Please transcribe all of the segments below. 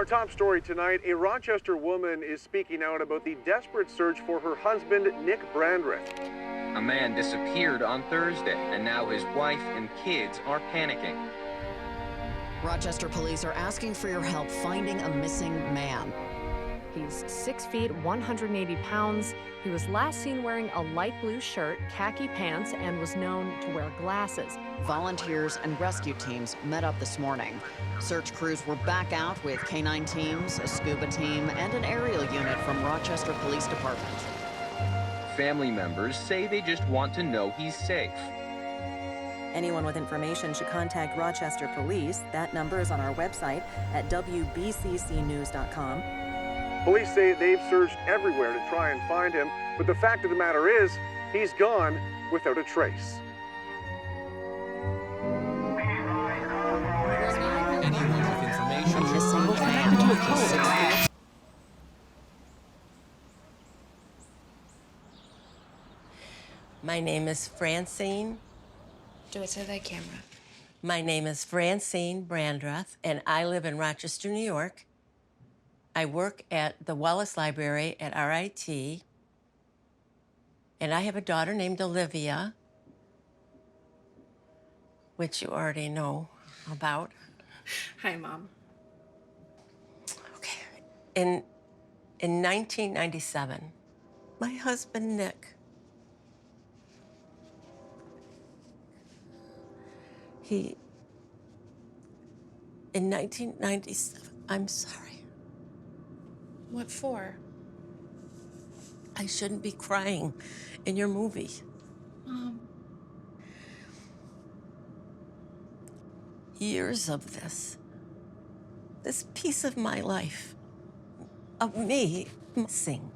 top story tonight, a Rochester woman is speaking out about the desperate search for her husband, Nick Brandreth. A man disappeared on Thursday, and now his wife and kids are panicking. Rochester police are asking for your help finding a missing man. He's 6 feet, 180 pounds. He was last seen wearing a light blue shirt, khaki pants, and was known to wear glasses. Volunteers and rescue teams met up this morning. Search crews were back out with K-9 teams, a scuba team, and an aerial unit from Rochester Police Department. Family members say they just want to know he's safe. Anyone with information should contact Rochester Police. That number is on our website at wbccnews.com. Police say they've searched everywhere to try and find him, but the fact of the matter is, he's gone without a trace. Anyone with information should Missing contact man. My name is Francine. Do it to the camera. My name is Francine Brandreth, and I live in Rochester, New York. I work at the Wallace Library at RIT, and I have a daughter named Olivia, which you already know about. Hi, Mom. Okay. In 1997, my husband, Nick, in 1997, I'm sorry. What for? I shouldn't be crying in your movie. Mom. Years of this piece of my life, of me missing.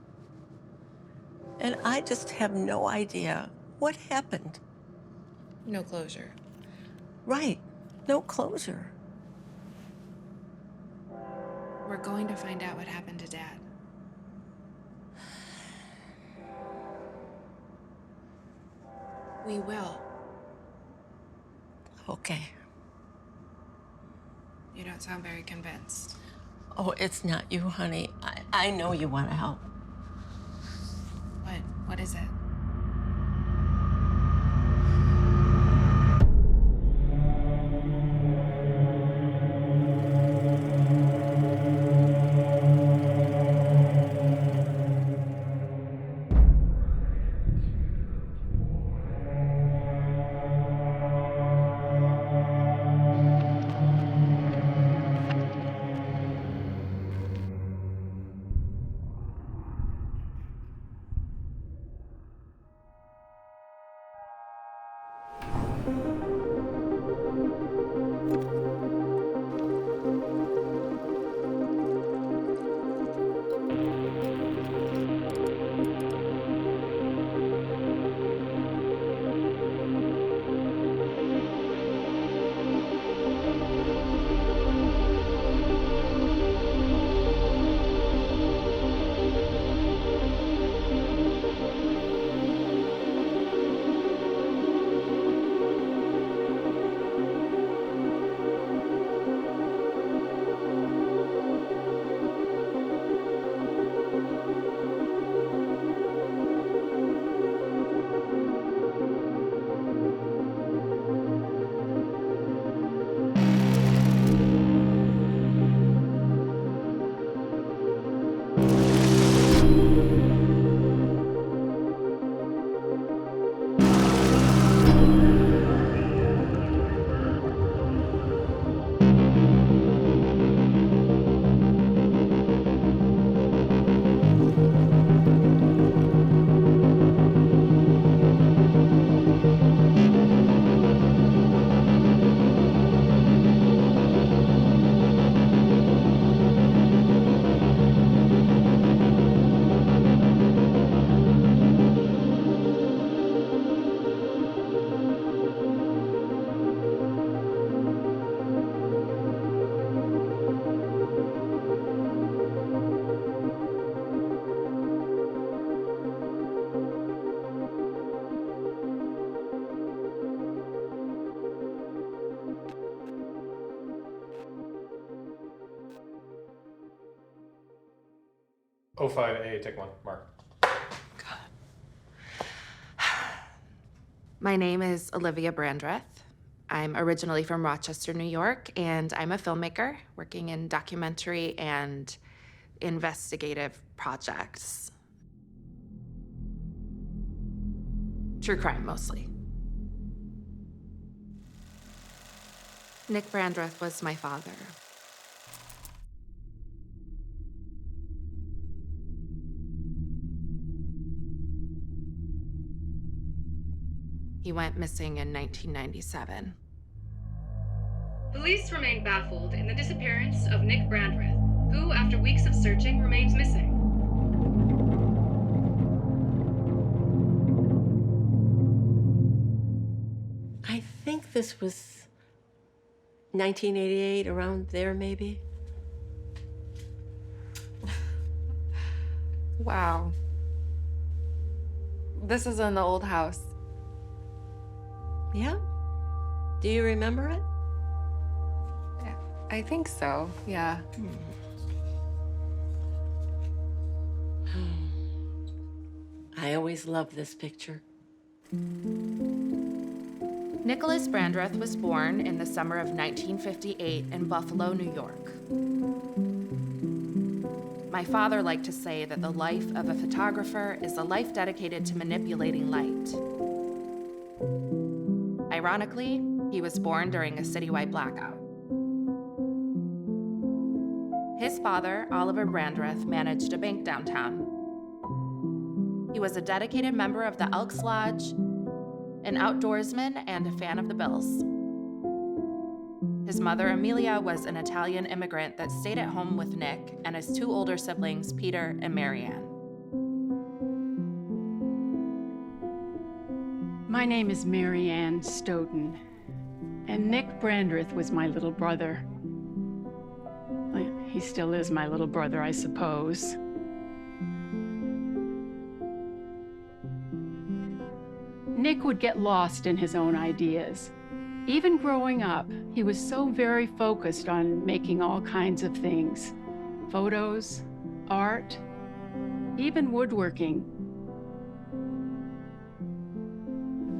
And I just have no idea what happened. No closure. Right, no closure. We're going to find out what happened to Dad. We will. Okay. You don't sound very convinced. Oh, it's not you, honey. I know you want to help. What is it? 05A, take one, Mark. My name is Olivia Brandreth. I'm originally from Rochester, New York, and I'm a filmmaker working in documentary and investigative projects. True crime, mostly. Nick Brandreth was my father. He went missing in 1997. Police remain baffled in the disappearance of Nick Brandreth, who, after weeks of searching, remains missing. I think this was 1988, around there maybe. Wow. This is in the old house. Yeah? Do you remember it? I think so, yeah. I always loved this picture. Nicholas Brandreth was born in the summer of 1958 in Buffalo, New York. My father liked to say that the life of a photographer is a life dedicated to manipulating light. Ironically, he was born during a citywide blackout. His father, Oliver Brandreth, managed a bank downtown. He was a dedicated member of the Elks Lodge, an outdoorsman, and a fan of the Bills. His mother, Amelia, was an Italian immigrant that stayed at home with Nick and his two older siblings, Peter and Marianne. My name is Marianne Stoughton, and Nick Brandreth was my little brother. Well, he still is my little brother, I suppose. Nick would get lost in his own ideas. Even growing up, he was so very focused on making all kinds of things. Photos, art, even woodworking.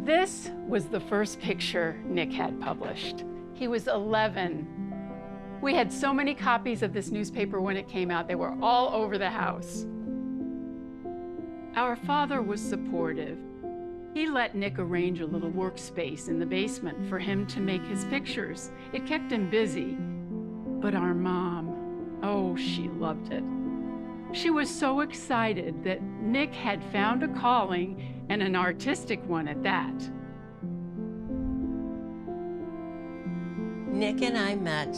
This was the first picture Nick had published. He was 11. We had so many copies of this newspaper when it came out, they were all over the house. Our father was supportive. He let Nick arrange a little workspace in the basement for him to make his pictures. It kept him busy. But our mom, oh, she loved it. She was so excited that Nick had found a calling, and an artistic one at that. Nick and I met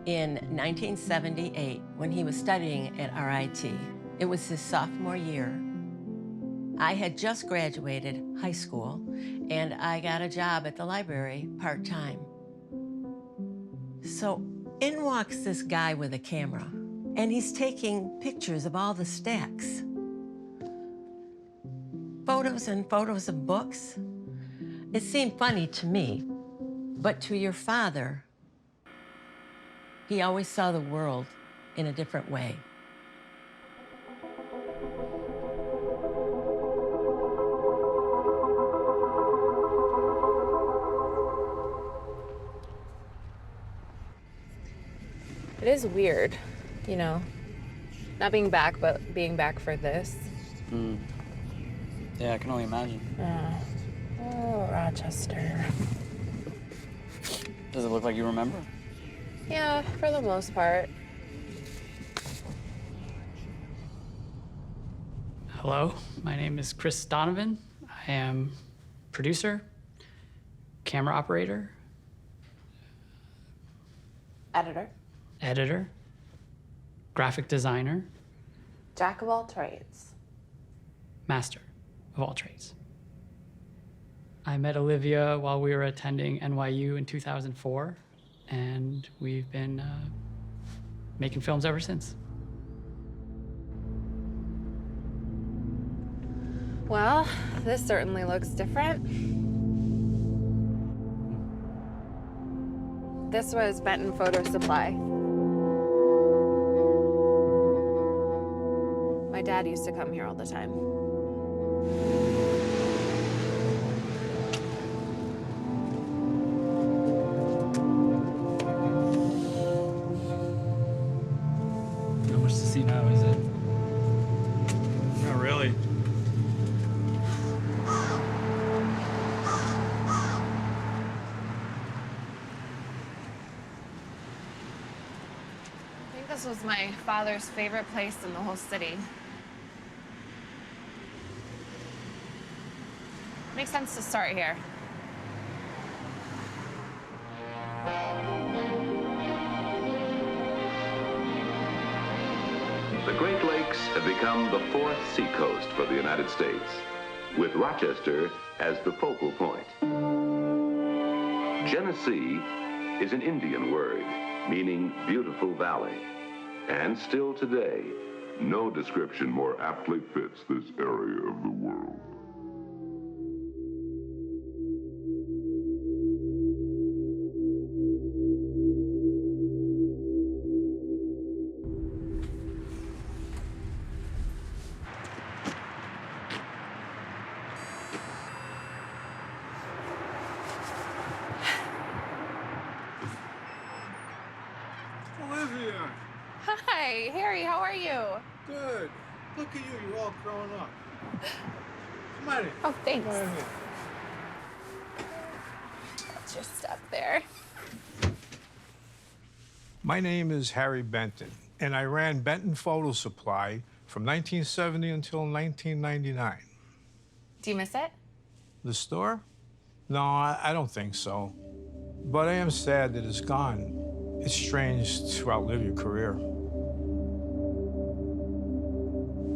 in 1978 when he was studying at RIT. It was his sophomore year. I had just graduated high school, and I got a job at the library part-time. So in walks this guy with a camera, and he's taking pictures of all the stacks. Photos and photos of books. It seemed funny to me, but to your father, he always saw the world in a different way. It is weird, you know, not being back, but being back for this. Yeah, I can only imagine. Oh, Rochester. Does it look like you remember? Yeah, for the most part. Hello, my name is Chris Donovan. I am producer, camera operator, editor, graphic designer, Jack of all trades. master of all trades. I met Olivia while we were attending NYU in 2004, and we've been making films ever since. Well, this certainly looks different. This was Benton Photo Supply. My dad used to come here all the time. Not much to see now, is it? Not really. I think this was my father's favorite place in the whole city. Makes sense to start here. The Great Lakes have become the fourth seacoast for the United States, with Rochester as the focal point. Genesee is an Indian word meaning beautiful valley. And still today, no description more aptly fits this area of the world. Olivia! Hi, Harry, how are you? Good. Look at you, you're all grown up. Come on in. Oh, thanks. Come on in. What's your step there? My name is Harry Benton, and I ran Benton Photo Supply from 1970 until 1999. Do you miss it? The store? No, I don't think so. But I am sad that it's gone. It's strange to outlive your career.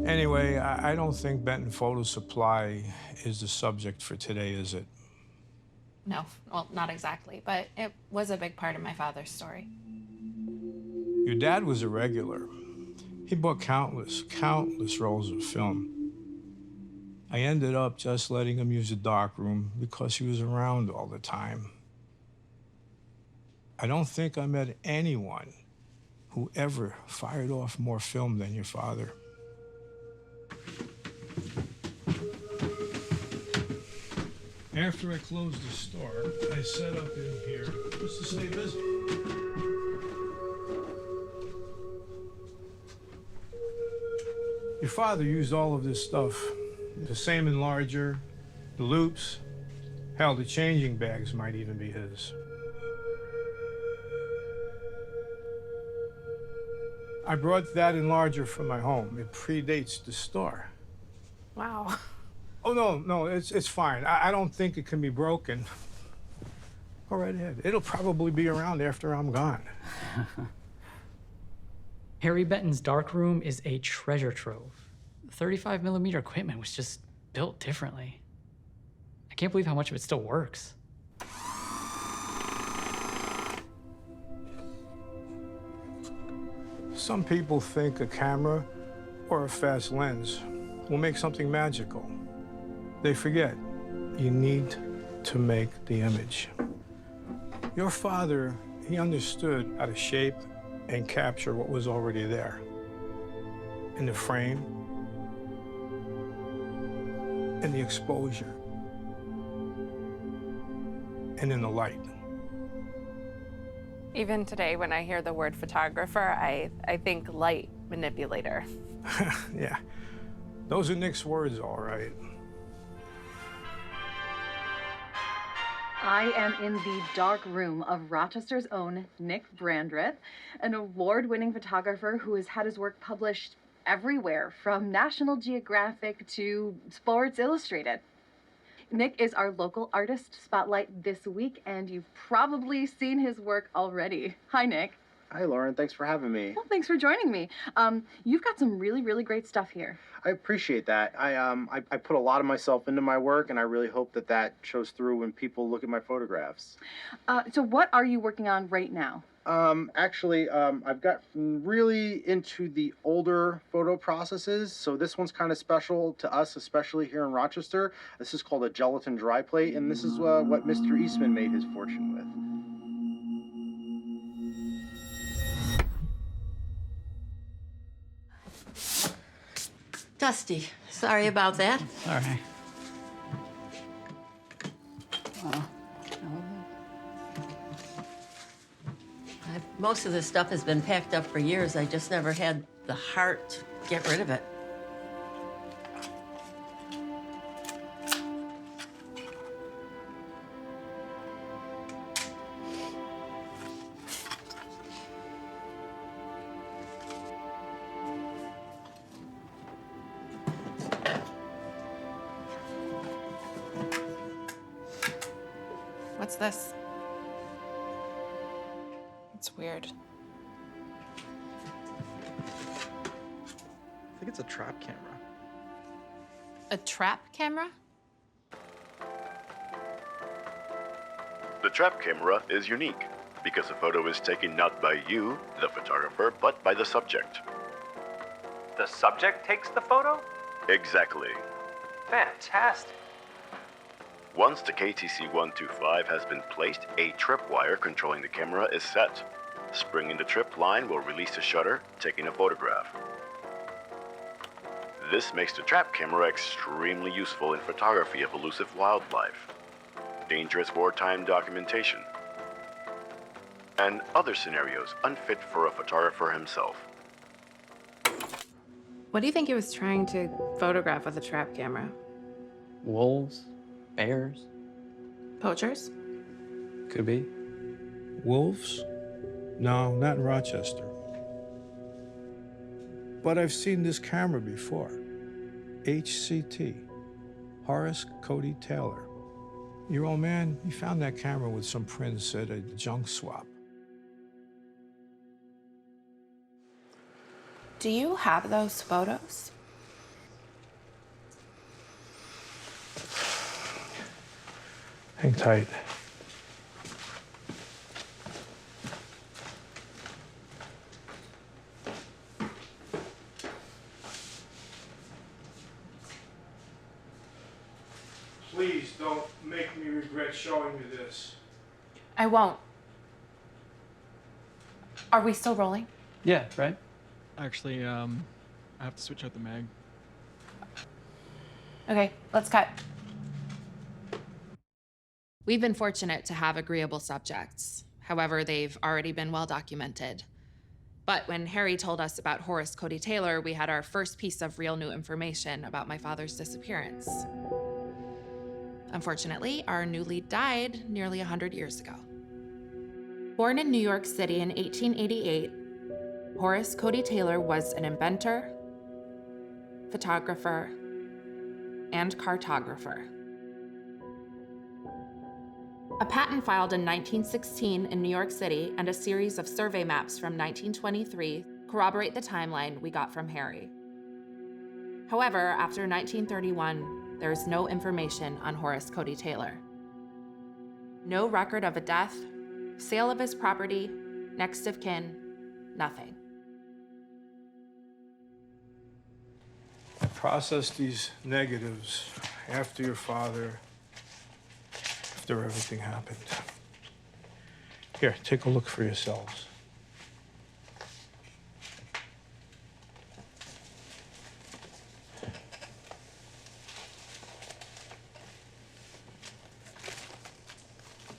Anyway, I don't think Benton Photo Supply is the subject for today, is it? No, well, not exactly, but it was a big part of my father's story. Your dad was a regular. He bought countless rolls of film. I ended up just letting him use the darkroom because he was around all the time. I don't think I met anyone who ever fired off more film than your father. After I closed the store, I set up in here just to stay busy. Your father used all of this stuff. The same enlarger, the loops, hell, the changing bags might even be his. I brought that enlarger from my home. It predates the store. Wow. Oh, no, it's fine. I don't think it can be broken. Go right ahead. It'll probably be around after I'm gone. Harry Benton's darkroom is a treasure trove. 35mm equipment was just built differently. I can't believe how much of it still works. Some people think a camera or a fast lens will make something magical. They forget you need to make the image. Your father, he understood how to shape and capture what was already there. In the frame, in the exposure, and in the light. Even today, when I hear the word photographer, I think light manipulator. Yeah, those are Nick's words, all right. I am in the dark room of Rochester's own Nick Brandreth, an award-winning photographer who has had his work published everywhere, from National Geographic to Sports Illustrated. Nick is our local artist spotlight this week, and you've probably seen his work already. Hi, Nick. Hi, Lauren. Thanks for having me. Well, thanks for joining me. You've got some really, really great stuff here. I appreciate that. I put a lot of myself into my work, and I really hope that shows through when people look at my photographs. So what are you working on right now? Actually, I've got really into the older photo processes, so this one's kind of special to us, especially here in Rochester. This is called a gelatin dry plate, and this is what Mr. Eastman made his fortune with. Dusty. Sorry about that. All right. Most of this stuff has been packed up for years. I just never had the heart to get rid of it. What's this? It's weird. I think it's a trap camera. A trap camera? The trap camera is unique because the photo is taken not by you, the photographer, but by the subject. The subject takes the photo? Exactly. Fantastic. Once the KTC-125 has been placed, a tripwire controlling the camera is set. Springing the trip line will release the shutter, taking a photograph. This makes the trap camera extremely useful in photography of elusive wildlife, dangerous wartime documentation, and other scenarios unfit for a photographer himself. What do you think he was trying to photograph with a trap camera? Wolves? Bears? Poachers? Could be. Wolves? No, not in Rochester. But I've seen this camera before. HCT, Horace Cody Taylor. Your old man, he found that camera with some prints at a junk swap. Do you have those photos? Hang tight. Please don't make me regret showing you this. I won't. Are we still rolling? Yeah, right? Actually, I have to switch out the mag. Okay, let's cut. We've been fortunate to have agreeable subjects. However, they've already been well documented. But when Harry told us about Horace Cody Taylor, we had our first piece of real new information about my father's disappearance. Unfortunately, our new lead died nearly 100 years ago. Born in New York City in 1888, Horace Cody Taylor was an inventor, photographer, and cartographer. A patent filed in 1916 in New York City and a series of survey maps from 1923 corroborate the timeline we got from Harry. However, after 1931, there is no information on Horace Cody Taylor. No record of a death, sale of his property, next of kin, nothing. Process these negatives after your father, after everything happened. Here, take a look for yourselves.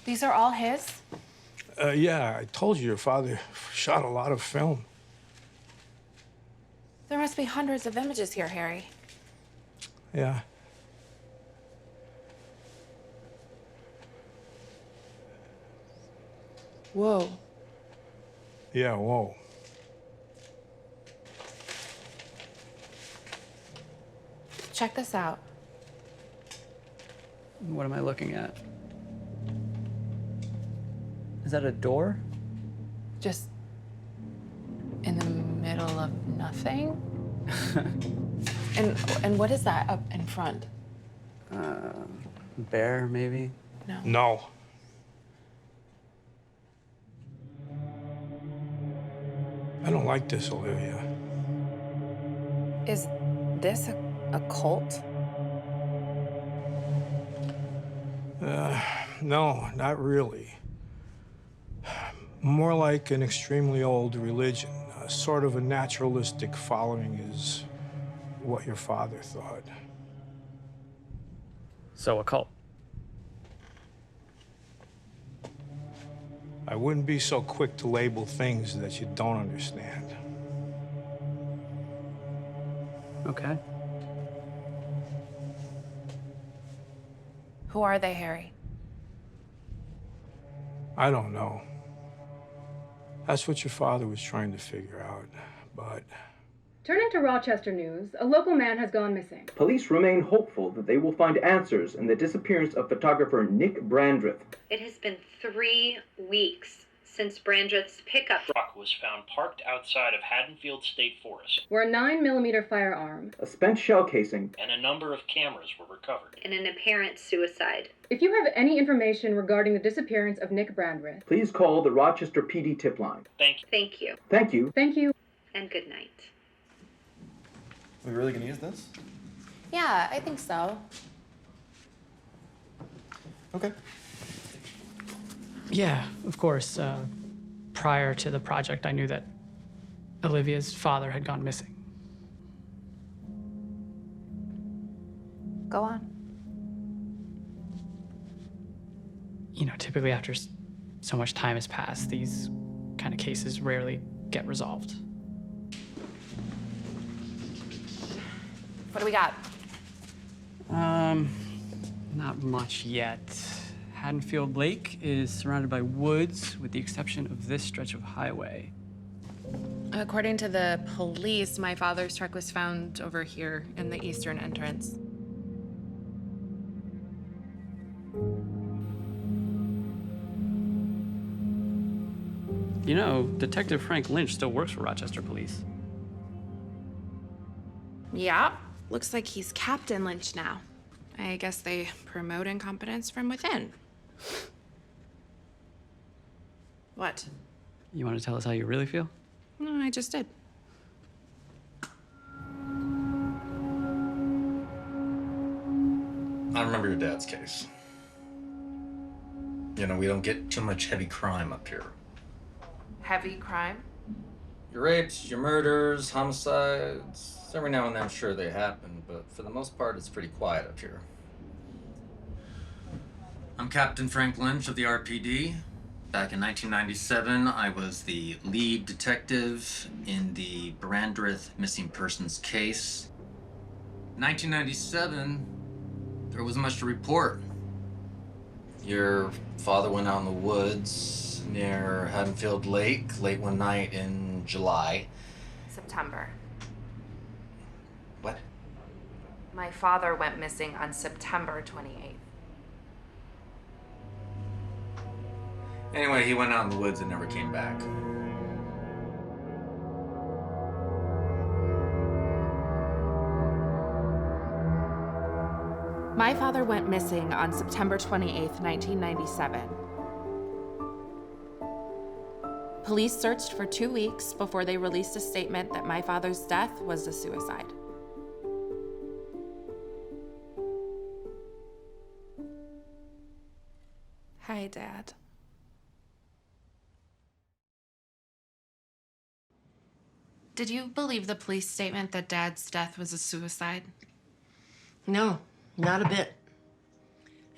These are all his? Yeah, I told you your father shot a lot of film. There must be hundreds of images here, Harry. Yeah. Whoa. Yeah, whoa. Check this out. What am I looking at? Is that a door? Just in the middle of nothing? And what is that up in front? Bear, maybe? No. No. I don't like this, Olivia. Is this a cult? No, not really. More like an extremely old religion, sort of a naturalistic following is what your father thought. So a cult. I wouldn't be so quick to label things that you don't understand. Okay. Who are they, Harry? I don't know. That's what your father was trying to figure out, but... Turning to Rochester news, a local man has gone missing. Police remain hopeful that they will find answers in the disappearance of photographer Nick Brandreth. It has been 3 weeks since Brandreth's pickup truck was found parked outside of Haddonfield State Forest, where a 9mm firearm, A spent shell casing, and a number of cameras were recovered. in an apparent suicide. If you have any information regarding the disappearance of Nick Brandreth, please call the Rochester PD tip line. Thank you. Thank you. Thank you. Thank you. And good night. Are we really gonna use this? Yeah, I think so. Okay. Yeah, of course. Prior to the project, I knew that Olivia's father had gone missing. Go on. You know, typically after so much time has passed, these kind of cases rarely get resolved. What do we got? Not much yet. Haddonfield Lake is surrounded by woods with the exception of this stretch of highway. According to the police, my father's truck was found over here in the eastern entrance. You know, Detective Frank Lynch still works for Rochester Police. Yeah, looks like he's Captain Lynch now. I guess they promote incompetence from within. What? You want to tell us how you really feel? No, I just did. I remember your dad's case. You know, we don't get too much heavy crime up here. Heavy crime? Your rapes, your murders, homicides, every now and then, sure, they happen, but for the most part, it's pretty quiet up here. I'm Captain Frank Lynch of the RPD. Back in 1997, I was the lead detective in the Brandreth missing persons case. In 1997, there wasn't much to report. Your father went out in the woods near Haddonfield Lake late one night in July. September. What? My father went missing on September 28th. Anyway, he went out in the woods and never came back. My father went missing on September 28th, 1997. Police searched for 2 weeks before they released a statement that my father's death was a suicide. Hi, Dad. Did you believe the police statement that Dad's death was a suicide? No, not a bit.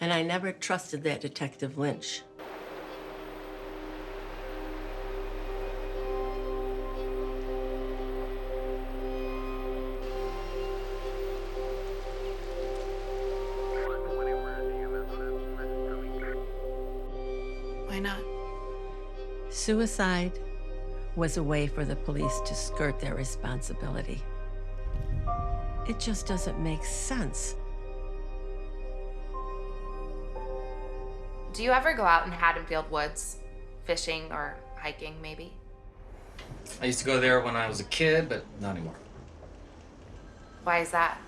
And I never trusted that Detective Lynch. Why not? Suicide was a way for the police to skirt their responsibility. It just doesn't make sense. Do you ever go out in Haddonfield Woods? Fishing or hiking, maybe? I used to go there when I was a kid, but not anymore. Why is that?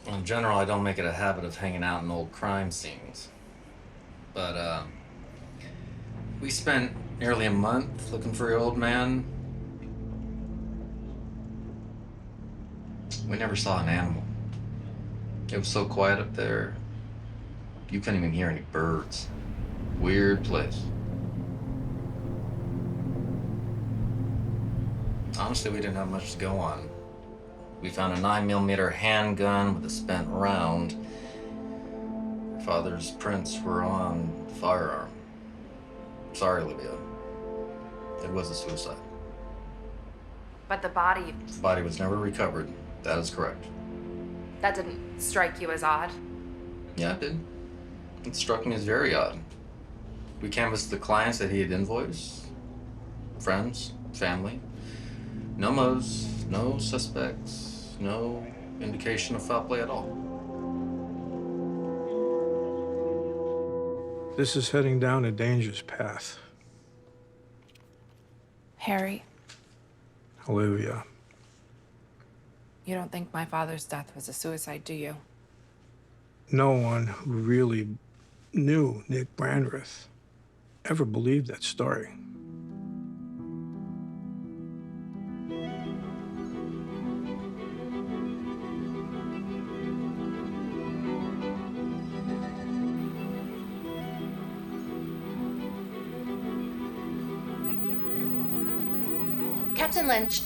Well, in general, I don't make it a habit of hanging out in old crime scenes. But, we spent nearly a month looking for your old man. We never saw an animal. It was so quiet up there, you couldn't even hear any birds. Weird place. Honestly, we didn't have much to go on. We found a 9mm handgun with a spent round. Your father's prints were on the firearm. Sorry, Olivia. It was a suicide. But the body, The body was never recovered. That is correct. that didn't strike you as odd. Yeah, it did. It struck me as very odd. We canvassed the clients that he had invoiced, friends, family. No motives, no suspects, no indication of foul play at all. This is heading down a dangerous path. Harry, Olivia, you don't think my father's death was a suicide, do you? no one who really knew Nick Brandreth ever believed that story. Captain Lynch,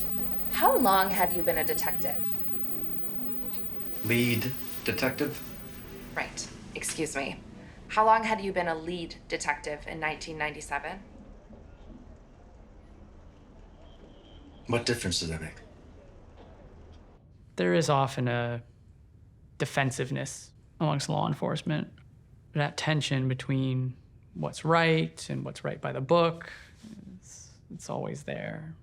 how long had you been a detective? Lead detective? Right, excuse me. How long had you been a lead detective in 1997? What difference does that make? There is often a defensiveness amongst law enforcement, that tension between what's right and what's right by the book. It's always there.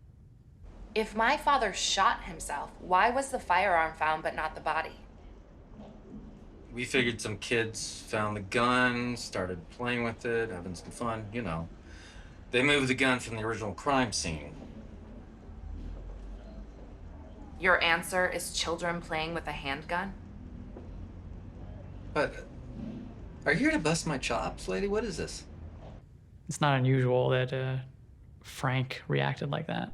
If my father shot himself, why was the firearm found but not the body? We figured some kids found the gun, started playing with it, having some fun, you know. They moved the gun from the original crime scene. Your answer is children playing with a handgun? But are you here to bust my chops, lady? What is this? It's not unusual that Frank reacted like that.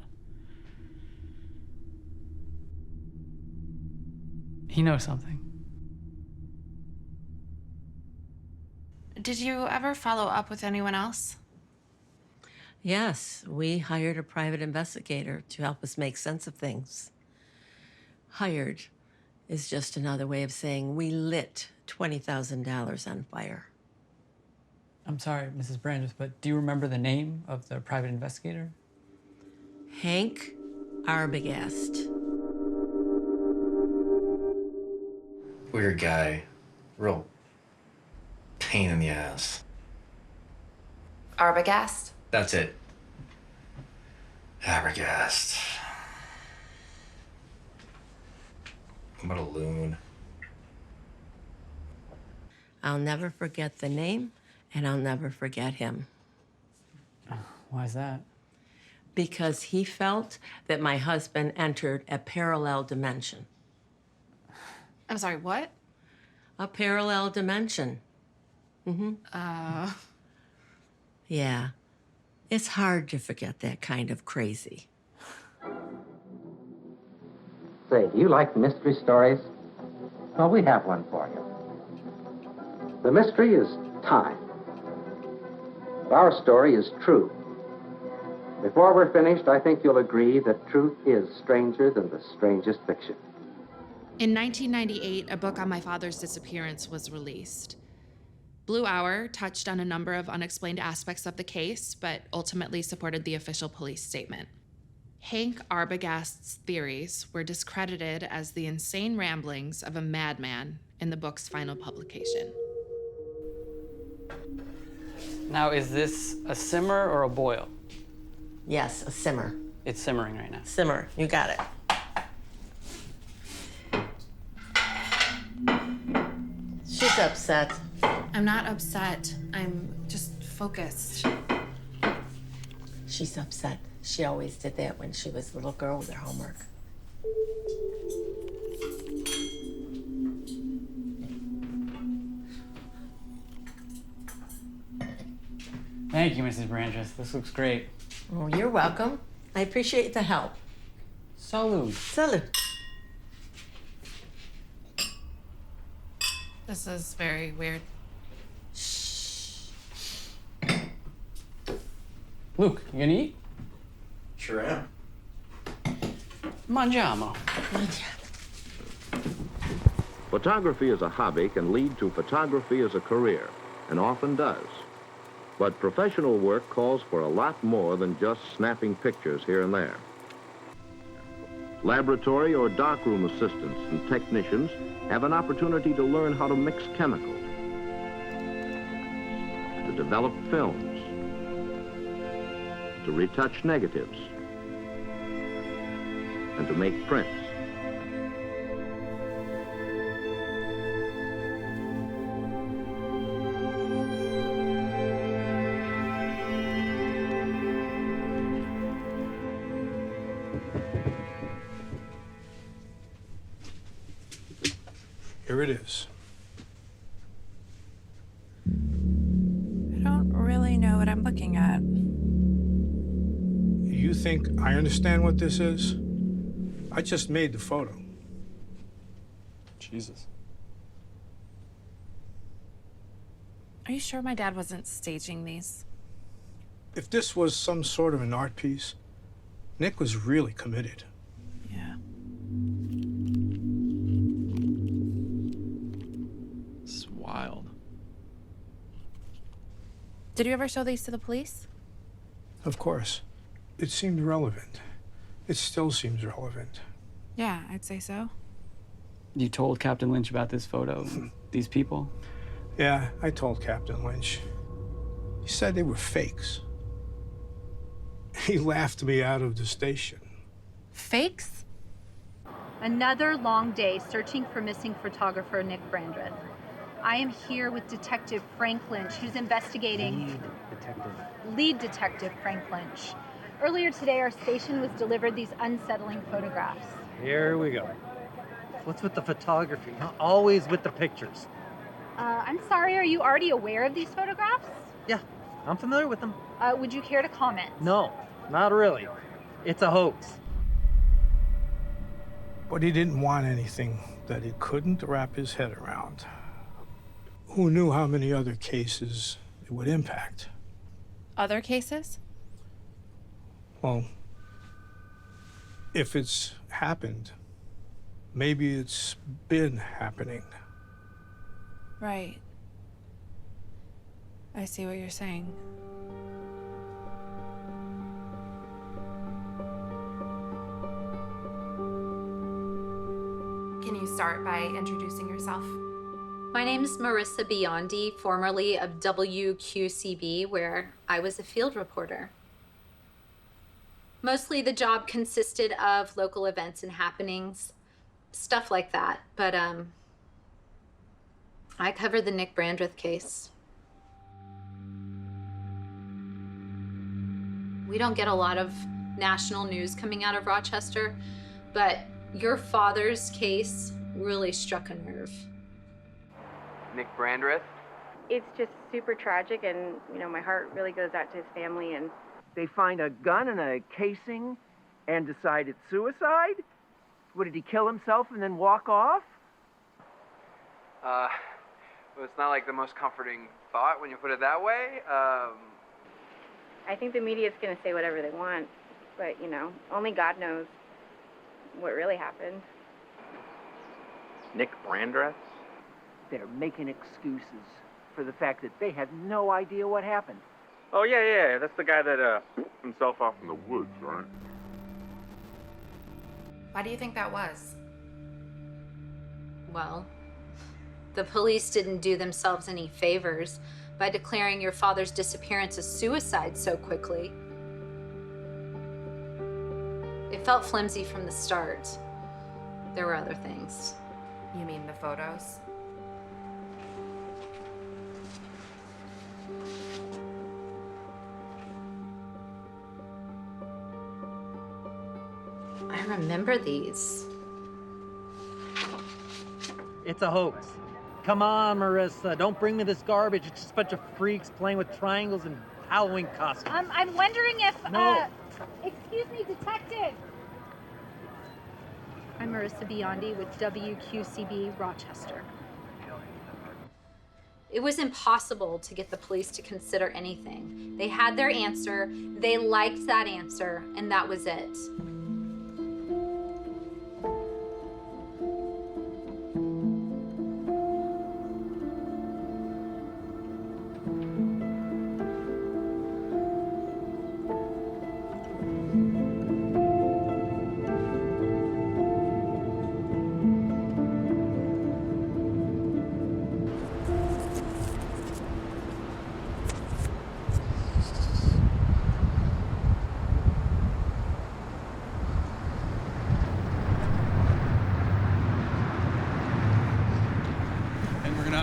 He knows something. Did you ever follow up with anyone else? Yes, we hired a private investigator to help us make sense of things. Hired is just another way of saying we lit $20,000 on fire. I'm sorry, Mrs. Brandreth, but do you remember the name of the private investigator? Hank Arbogast. Weird guy. Real pain in the ass. Arbogast? That's it. Arbogast. What a loon. I'll never forget the name, and I'll never forget him. Why is that? Because he felt that my husband entered a parallel dimension. I'm sorry, what? A parallel dimension. Yeah. It's hard to forget that kind of crazy. Say, do you like mystery stories? Well, we have one for you. The mystery is time. Our story is true. Before we're finished, I think you'll agree that truth is stranger than the strangest fiction. In 1998, a book on my father's disappearance was released. Blue Hour touched on a number of unexplained aspects of the case, but ultimately supported the official police statement. Hank Arbogast's theories were discredited as the insane ramblings of a madman in the book's final publication. Now, is this a simmer or a boil? Yes, a simmer. It's simmering right now. Simmer, you got it. She's upset. I'm not upset. I'm just focused. She's upset. She always did that when she was a little girl with her homework. Thank you, Mrs. Brandreth. This looks great. Oh, you're welcome. I appreciate the help. Salud. Salud. This is very weird. Luke, you gonna eat? Sure am. Mangiamo. Photography as a hobby can lead to photography as a career, and often does. But professional work calls for a lot more than just snapping pictures here and there. Laboratory or darkroom assistants and technicians have an opportunity to learn how to mix chemicals, to develop films, to retouch negatives, and to make prints. Here it is. I don't really know what I'm looking at. You think I understand what this is? I just made the photo. Jesus. Are you sure my dad wasn't staging these? If this was some sort of an art piece, Nick was really committed. Yeah. This is wild. Did you ever show these to the police? Of course. It seemed relevant. It still seems relevant. Yeah, I'd say so. You told Captain Lynch about this photo, these people? Yeah, I told Captain Lynch. He said they were fakes. He laughed me out of the station. Fakes? Another long day searching for missing photographer Nick Brandreth. I am here with Detective Frank Lynch, who's investigating... Lead Detective Frank Lynch. Earlier today, our station was delivered these unsettling photographs. Here we go. What's with the photography? Always with the pictures. I'm sorry, are you already aware of these photographs? Yeah, I'm familiar with them. Would you care to comment? No, not really. It's a hoax. But he didn't want anything that he couldn't wrap his head around. Who knew how many other cases it would impact? Other cases? Well, if it's happened, maybe it's been happening. Right. I see what you're saying. Can you start by introducing yourself? My name is Marissa Biondi, formerly of WQCB, where I was a field reporter. Mostly the job consisted of local events and happenings, stuff like that. But I covered the Nick Brandreth case. We don't get a lot of national news coming out of Rochester, but your father's case really struck a nerve. Nick Brandreth? It's just super tragic, and my heart really goes out to his family. And They find a gun and a casing and decide it's suicide? What, did he kill himself and then walk off? Well, it's not like the most comforting thought when you put it that way. I think the media's going to say whatever they want, but only God knows what really happened. Nick Brandreth? They're making excuses for the fact that they had no idea what happened. Oh, yeah. That's the guy that pooped himself off in the woods, right? Why do you think that was? Well, the police didn't do themselves any favors by declaring your father's disappearance a suicide so quickly. It felt flimsy from the start. There were other things. You mean the photos? I remember these. It's a hoax. Come on, Marissa. Don't bring me this garbage. It's just a bunch of freaks playing with triangles and Halloween costumes. I'm wondering if... No. Excuse me, detective. I'm Marissa Biondi with WQCB Rochester. It was impossible to get the police to consider anything. They had their answer, they liked that answer, and that was it.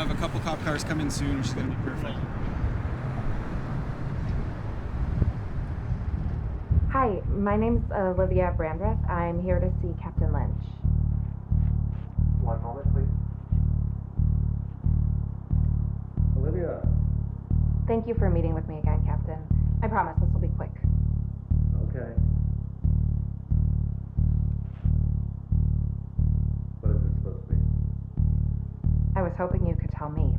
have a couple cop cars coming soon, which is gonna be perfect. Hi, my name's Olivia Brandreth. I'm here to see Captain Lynch. One moment, please. Olivia. Thank you for meeting with me again, Captain. I promise this will be quick. Okay. What is this supposed to be? I was hoping you could tell me.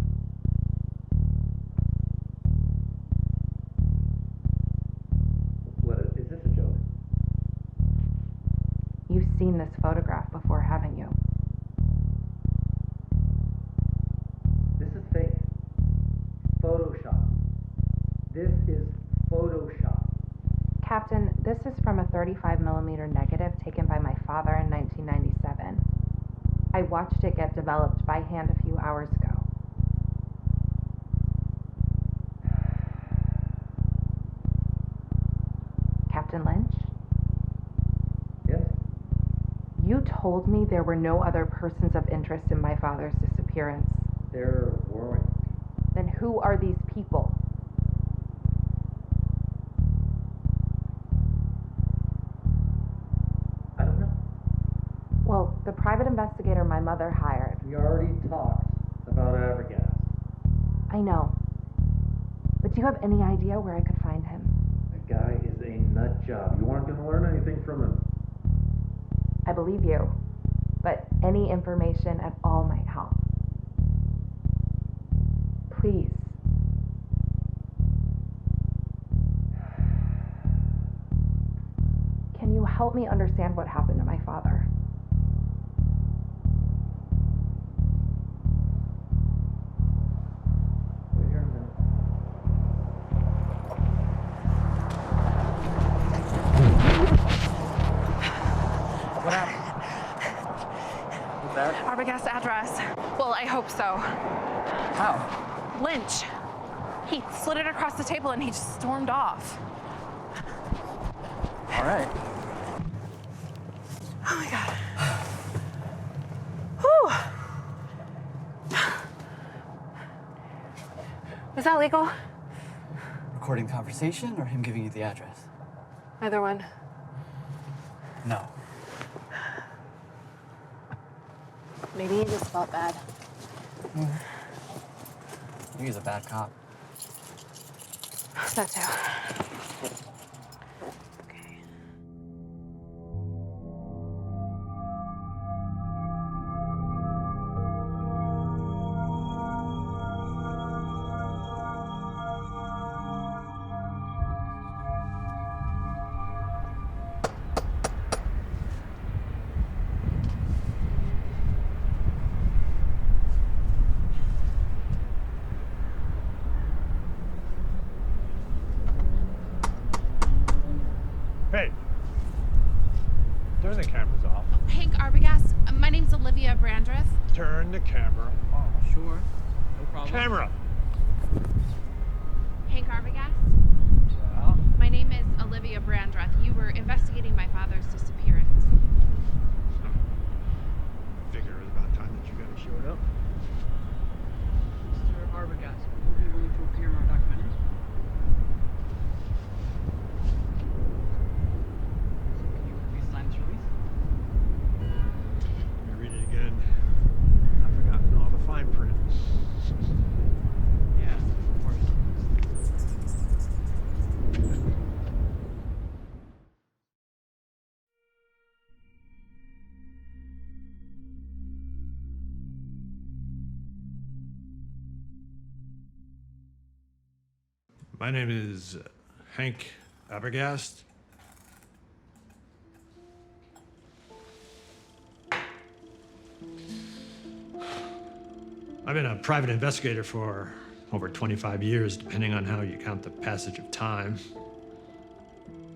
What is this a joke? You've seen this photograph before, haven't you? This is fake. Photoshop. This is Photoshop. Captain, this is from a 35mm negative taken by my father in 1997. I watched it get developed by hand a few hours ago. Captain Lynch? Yes? You told me there were no other persons of interest in my father's disappearance. There weren't. Then who are these people? I don't know. Well, the private investigator my mother hired. We already talked about Abergast. I know. But do you have any idea where I could find him? That guy is a nut job. You aren't going to learn anything from him. I believe you. But any information at all might help. Please. Can you help me understand what happened to my father? Wait here a minute. What happened? What's that? Arbogast address. Well, I hope so. How? Lynch. He slid it across the table and he just stormed off. All right. Oh my God. Whew. Was that legal? Recording the conversation or him giving you the address? Either one. No. Maybe he just felt bad. Maybe he's a bad cop. That too. Hey. Turn the cameras off. Hank Arbogast, my name's Olivia Brandreth. Turn the camera off. Sure. No problem. Camera! Hank Arbogast? Yeah? My name is Olivia Brandreth. You were investigating my father's disappearance. Figure it was about time that you guys showed up. Mr. Arbogast, would you be willing to appear in our documentary? Can you please sign this release? Let me read it again. I've forgotten all the fine print. Yes, of course. My name is Hank Arbogast. I've been a private investigator for over 25 years, depending on how you count the passage of time.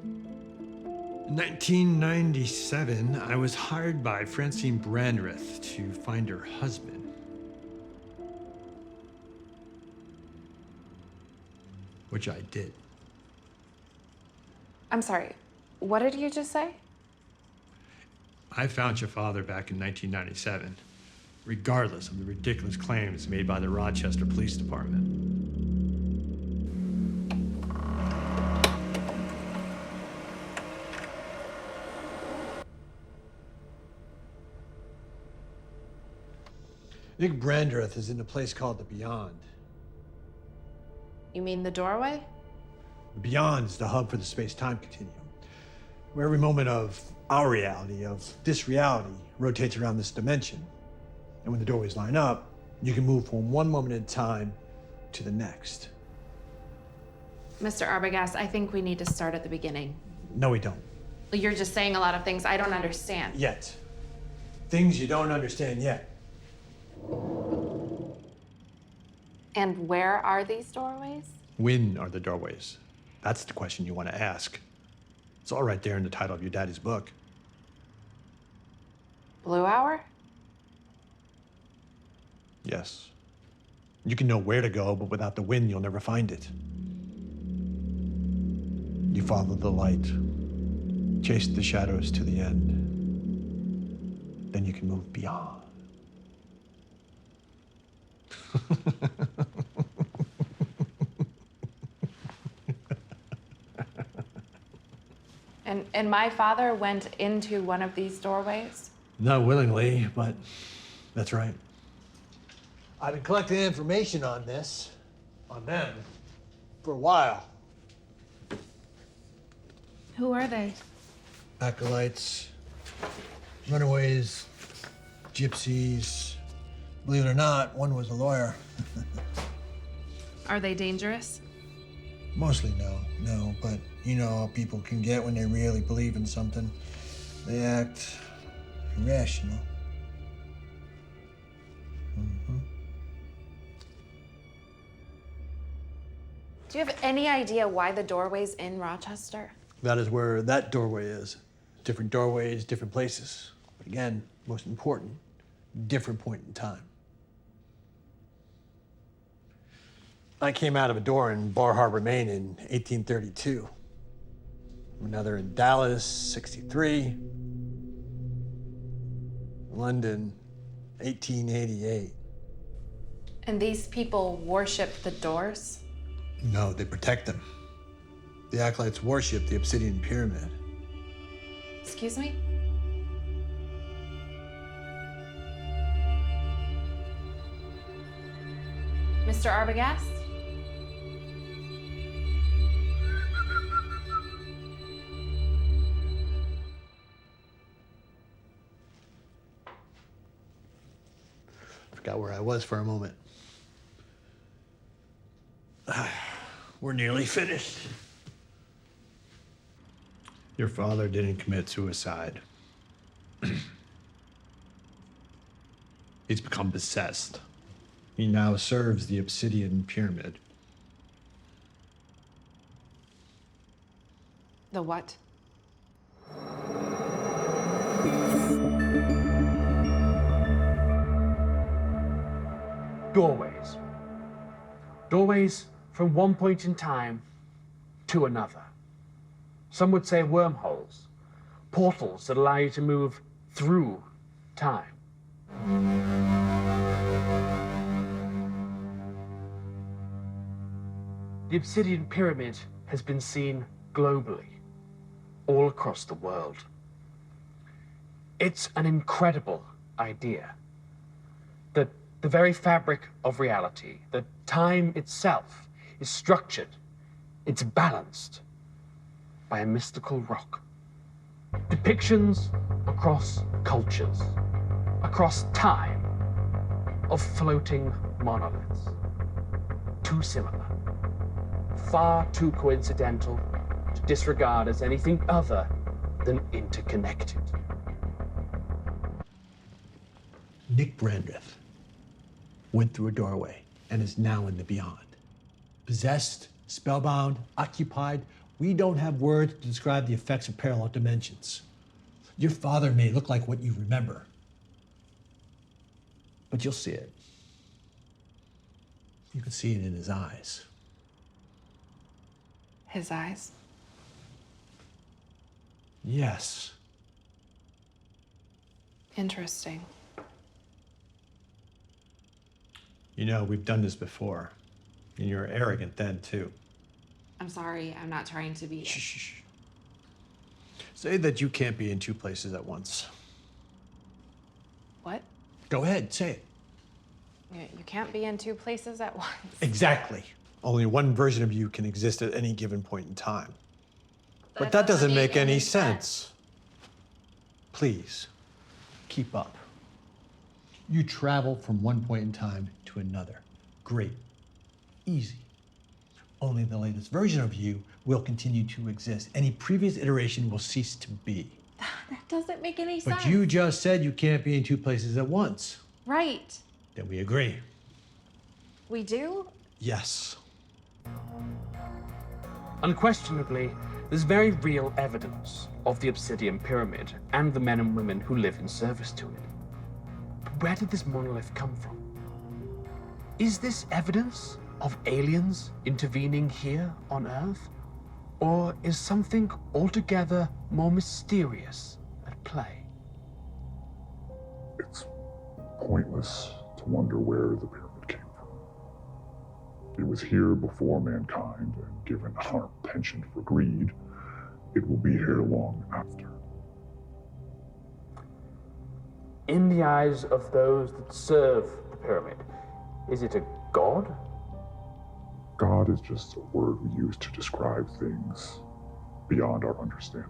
In 1997, I was hired by Francine Brandreth to find her husband. Which I did. I'm sorry. What did you just say? I found your father back in 1997. regardless of the ridiculous claims made by the Rochester Police Department. Nick Brandreth is in a place called the Beyond. You mean the doorway? The Beyond is the hub for the space-time continuum, where every moment of our reality, of this reality, rotates around this dimension. And when the doorways line up, you can move from one moment in time to the next. Mr. Arbogast, I think we need to start at the beginning. No, we don't. You're just saying a lot of things I don't understand. Yet. Things you don't understand yet. And where are these doorways? When are the doorways? That's the question you want to ask. It's all right there in the title of your daddy's book. Blue Hour? Yes. You can know where to go, but without the wind, you'll never find it. You follow the light, chase the shadows to the end. Then you can move beyond. And my father went into one of these doorways? Not willingly, but that's right. I've been collecting information on this, on them, for a while. Who are they? Acolytes, runaways, gypsies. Believe it or not, one was a lawyer. Are they dangerous? Mostly no, but you know how people can get when they really believe in something. They act irrational. Do you have any idea why the doorway's in Rochester? That is where that doorway is. Different doorways, different places. But again, most important, different point in time. I came out of a door in Bar Harbor, Maine in 1832. Another in Dallas, 63. London, 1888. And these people worship the doors? No, they protect them. The acolytes worship the obsidian pyramid. Excuse me? Mr. Arbogast? Forgot where I was for a moment. We're nearly finished. Your father didn't commit suicide. He's become possessed. He now serves the obsidian pyramid. The what? Doorways. Doorways from one point in time to another. Some would say wormholes, portals that allow you to move through time. The obsidian pyramid has been seen globally, all across the world. It's an incredible idea that the very fabric of reality, that time itself is structured, it's balanced by a mystical rock. Depictions across cultures, across time, of floating monoliths. Too similar, far too coincidental to disregard as anything other than interconnected. Nick Brandreth went through a doorway and is now in the beyond. Possessed, spellbound, occupied, we don't have words to describe the effects of parallel dimensions. Your father may look like what you remember, but you'll see it. You can see it in his eyes. His eyes? Yes. Interesting. You know, we've done this before. And you were arrogant then, too. I'm sorry, I'm not trying to be. Shh. Say that you can't be in two places at once. What? Go ahead, say it. You can't be in two places at once. Exactly. Only one version of you can exist at any given point in time. But that doesn't make any sense. Please, keep up. You travel from one point in time to another. Great. Easy. Only the latest version of you will continue to exist. Any previous iteration will cease to be. That doesn't make any sense. But you just said you can't be in two places at once. Right. Then we agree. We do? Yes. Unquestionably, there's very real evidence of the Obsidian Pyramid and the men and women who live in service to it. But where did this monolith come from? Is this evidence of aliens intervening here on Earth? Or is something altogether more mysterious at play? It's pointless to wonder where the pyramid came from. It was here before mankind, and given our penchant for greed, it will be here long after. In the eyes of those that serve the pyramid, is it a god? God is just a word we use to describe things beyond our understanding.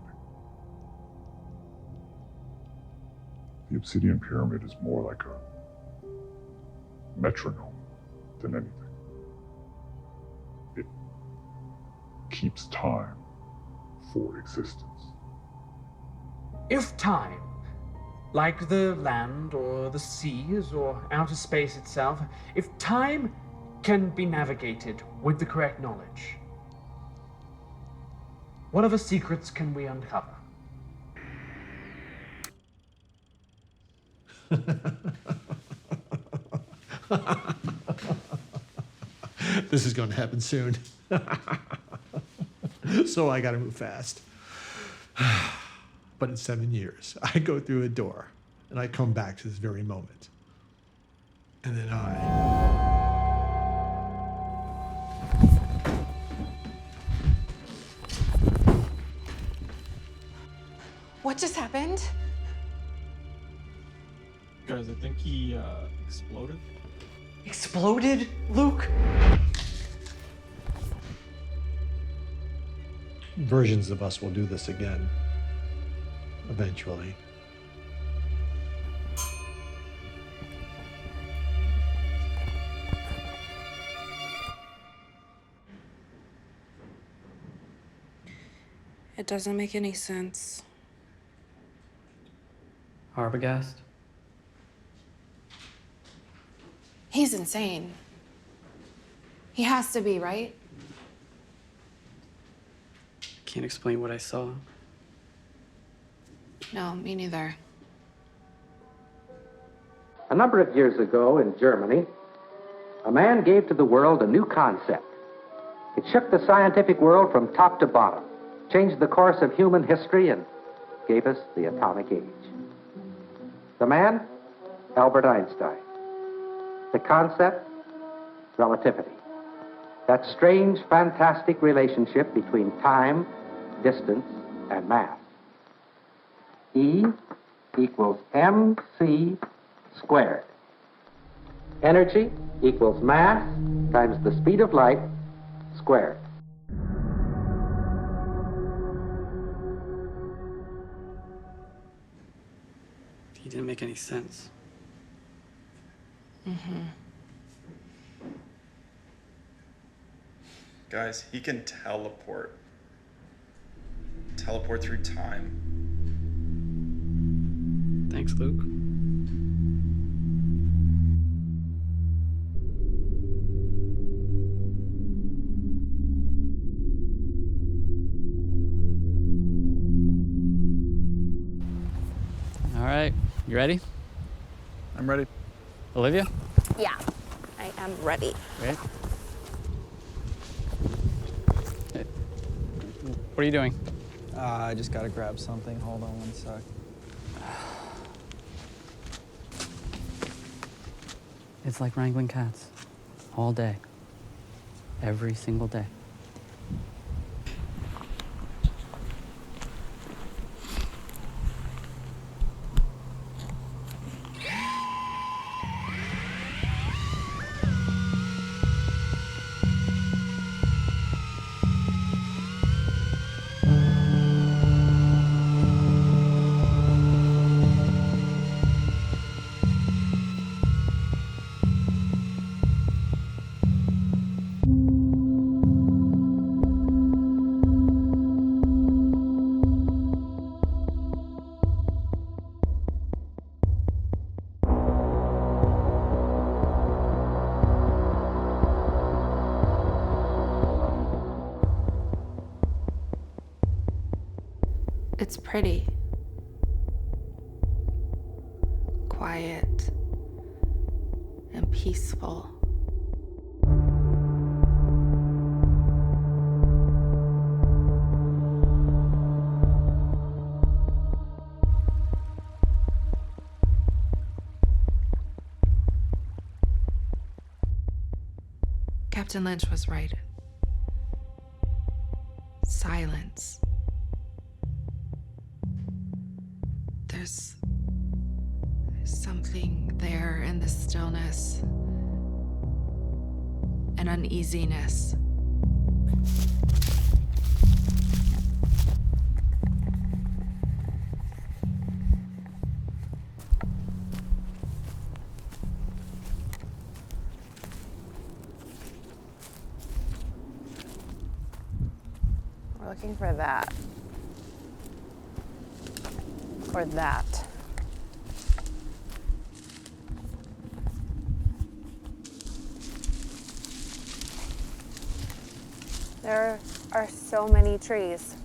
The Obsidian Pyramid is more like a metronome than anything. It keeps time for existence. If time, like the land or the seas or outer space itself, if time can be navigated with the correct knowledge, what other secrets can we uncover? This is going to happen soon. So I got to move fast. But in 7 years, I go through a door and I come back to this very moment. And then What just happened? Guys, I think he exploded. Exploded, Luke? Versions of us will do this again. Eventually. It doesn't make any sense. Arbogast? He's insane. He has to be, right? Can't explain what I saw. No, me neither. A number of years ago in Germany, a man gave to the world a new concept. It shook the scientific world from top to bottom, changed the course of human history, and gave us the atomic age. The man, Albert Einstein. The concept, relativity. That strange, fantastic relationship between time, distance, and mass. E equals mc squared. Energy equals mass times the speed of light squared. He didn't make any sense. Guys, he can teleport. Teleport through time. Thanks, Luke. All right, you ready? I'm ready. Olivia? Yeah, I am ready. Ready? Hey, what are you doing? I just gotta grab something. Hold on one sec. It's like wrangling cats. All day. Every single day. It's pretty. Quiet and peaceful. Captain Lynch was right. Silence. There's something there in the stillness. An uneasiness. We're looking for that. Or that. There are so many trees.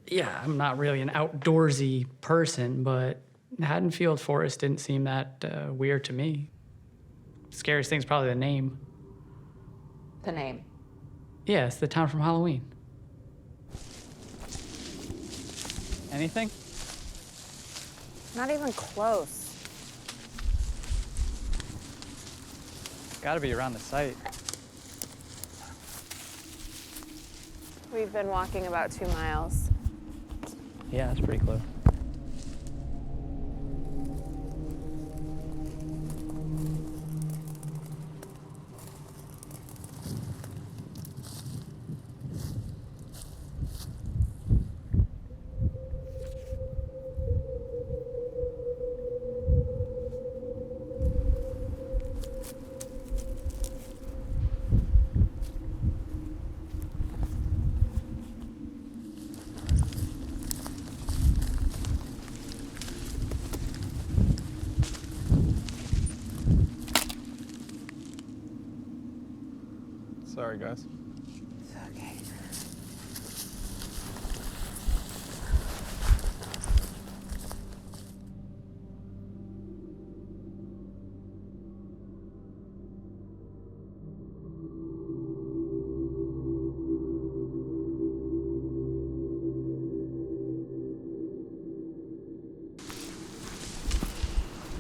Yeah, I'm not really an outdoorsy person, but Haddonfield Forest didn't seem that weird to me. Scariest thing's probably the name. The name. Yeah, it's the town from Halloween. Anything? Not even close. Gotta be around the site. We've been walking about 2 miles. Yeah, that's pretty close. Sorry, guys. It's okay.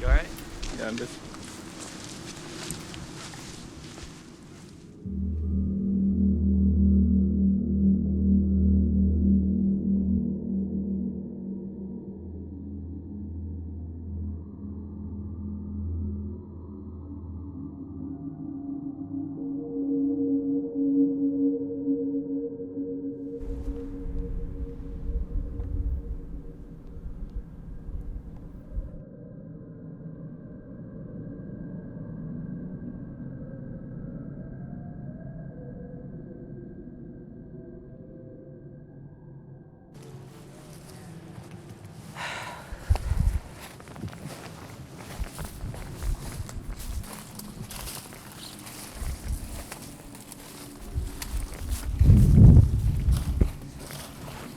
You all right? Yeah, I'm just...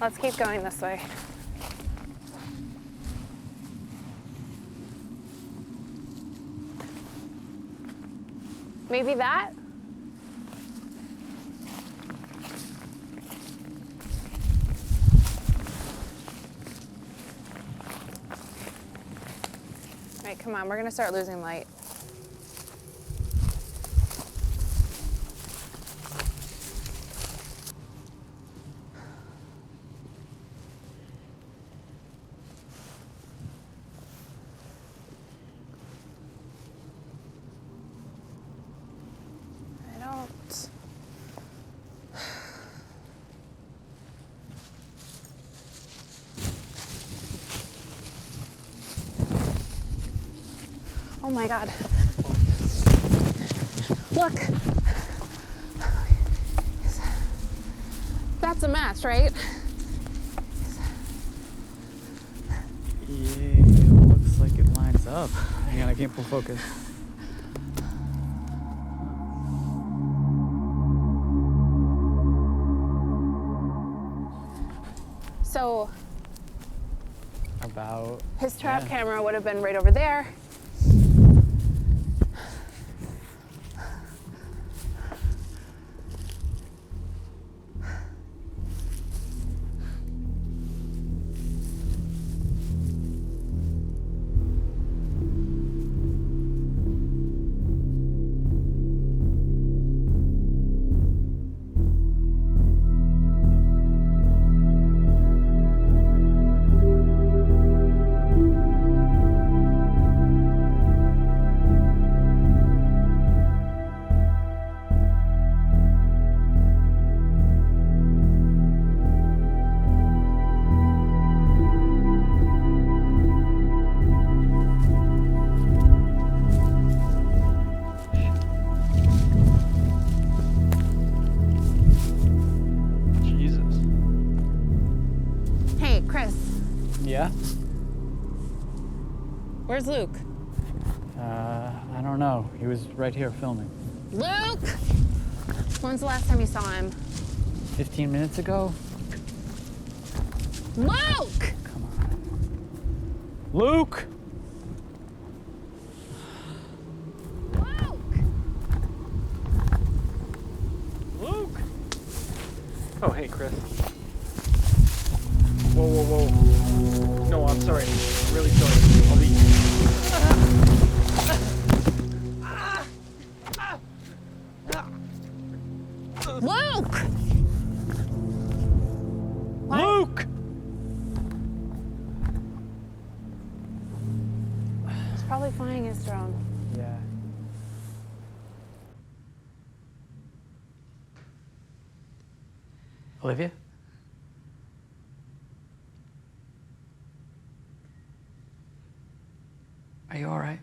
Let's keep going this way. Maybe that? All right, come on, we're gonna start losing light. Oh my God. Look. That's a match, right? Yeah, it looks like it lines up. Hang on, I can't pull focus. So About his trap camera would have been right over there. Hey, Chris. Yeah? Where's Luke? I don't know. He was right here filming. Luke! When's the last time you saw him? 15 minutes ago? Luke! Luke! Luke! Oh, hey, Chris. Whoa, whoa, whoa. No, I'm sorry. I'm really sorry. I'll leave. Luke! Luke! He's probably flying his drone. Yeah. Olivia? Are you all right?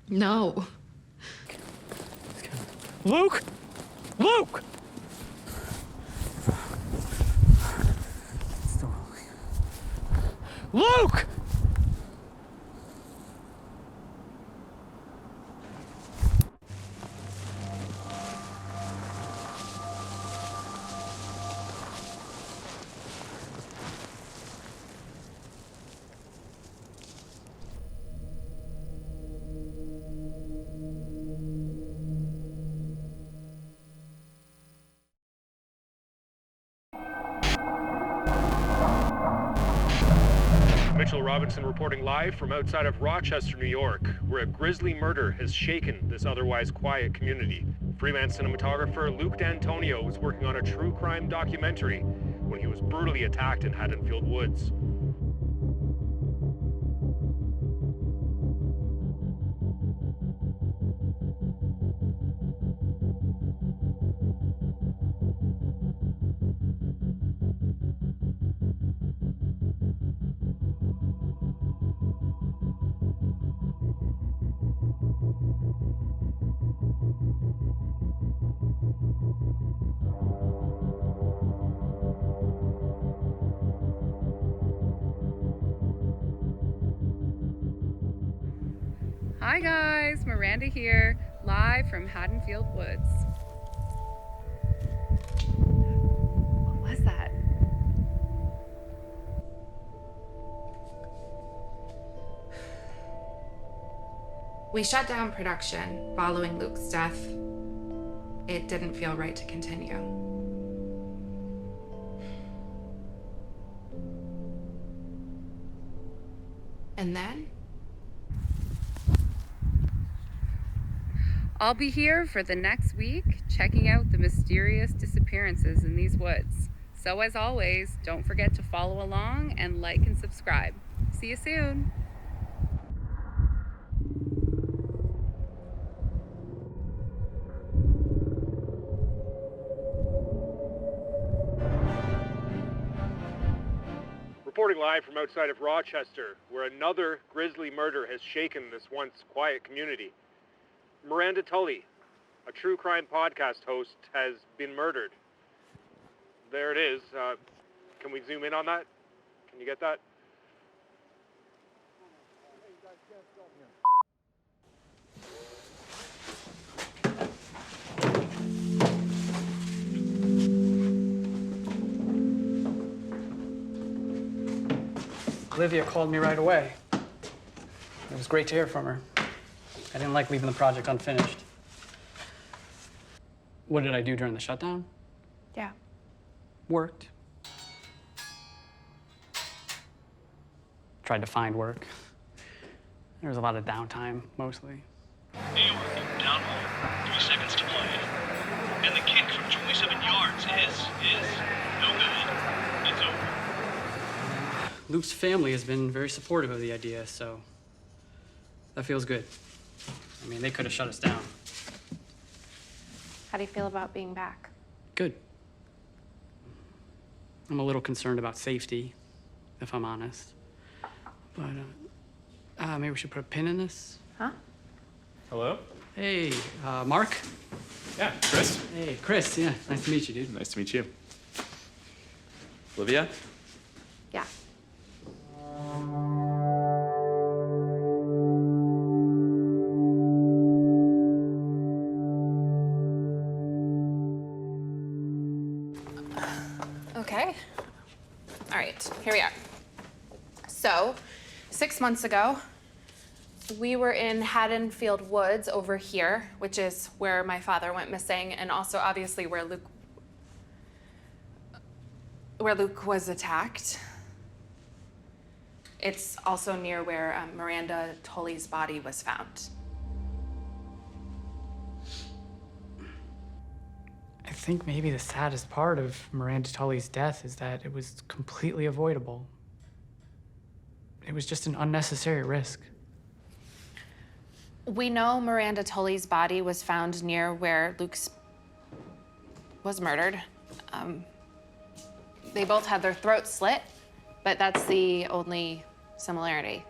No. Luke! Luke! Luke! Mitchell Robinson reporting live from outside of Rochester, New York, where a grisly murder has shaken this otherwise quiet community. Freelance cinematographer Luke D'Antonio was working on a true crime documentary when he was brutally attacked in Haddonfield Woods. Hi guys, Miranda here, live from Haddonfield Woods. What was that? We shut down production following Luke's death. It didn't feel right to continue. And then? I'll be here for the next week, checking out the mysterious disappearances in these woods. So as always, don't forget to follow along and like and subscribe. See you soon. Reporting live from outside of Rochester, where another grisly murder has shaken this once quiet community. Miranda Tully, a true crime podcast host, has been murdered. There it is. Can we zoom in on that? Can you get that? Olivia called me right away. It was great to hear from her. I didn't like leaving the project unfinished. What did I do during the shutdown? Yeah. Worked. Tried to find work. There was a lot of downtime, mostly. New down hole, 3 seconds to play. And the kick from 27 yards is no good. It's over. Luke's family has been very supportive of the idea, so that feels good. I mean, they could have shut us down. How do you feel about being back? Good. I'm a little concerned about safety, if I'm honest. But maybe we should put a pin in this. Huh? Hello? Hey, Mark? Yeah, Chris. Hey, Chris, yeah, nice to meet you, dude. Nice to meet you. Olivia? Yeah. Okay. All right, here we are. So, 6 months ago, we were in Haddonfield Woods over here, which is where my father went missing, and also obviously where Luke was attacked. It's also near where Miranda Tully's body was found. I think maybe the saddest part of Miranda Tully's death is that it was completely avoidable. It was just an unnecessary risk. We know Miranda Tully's body was found near where Luke's was murdered. They both had their throats slit, but that's the only similarity.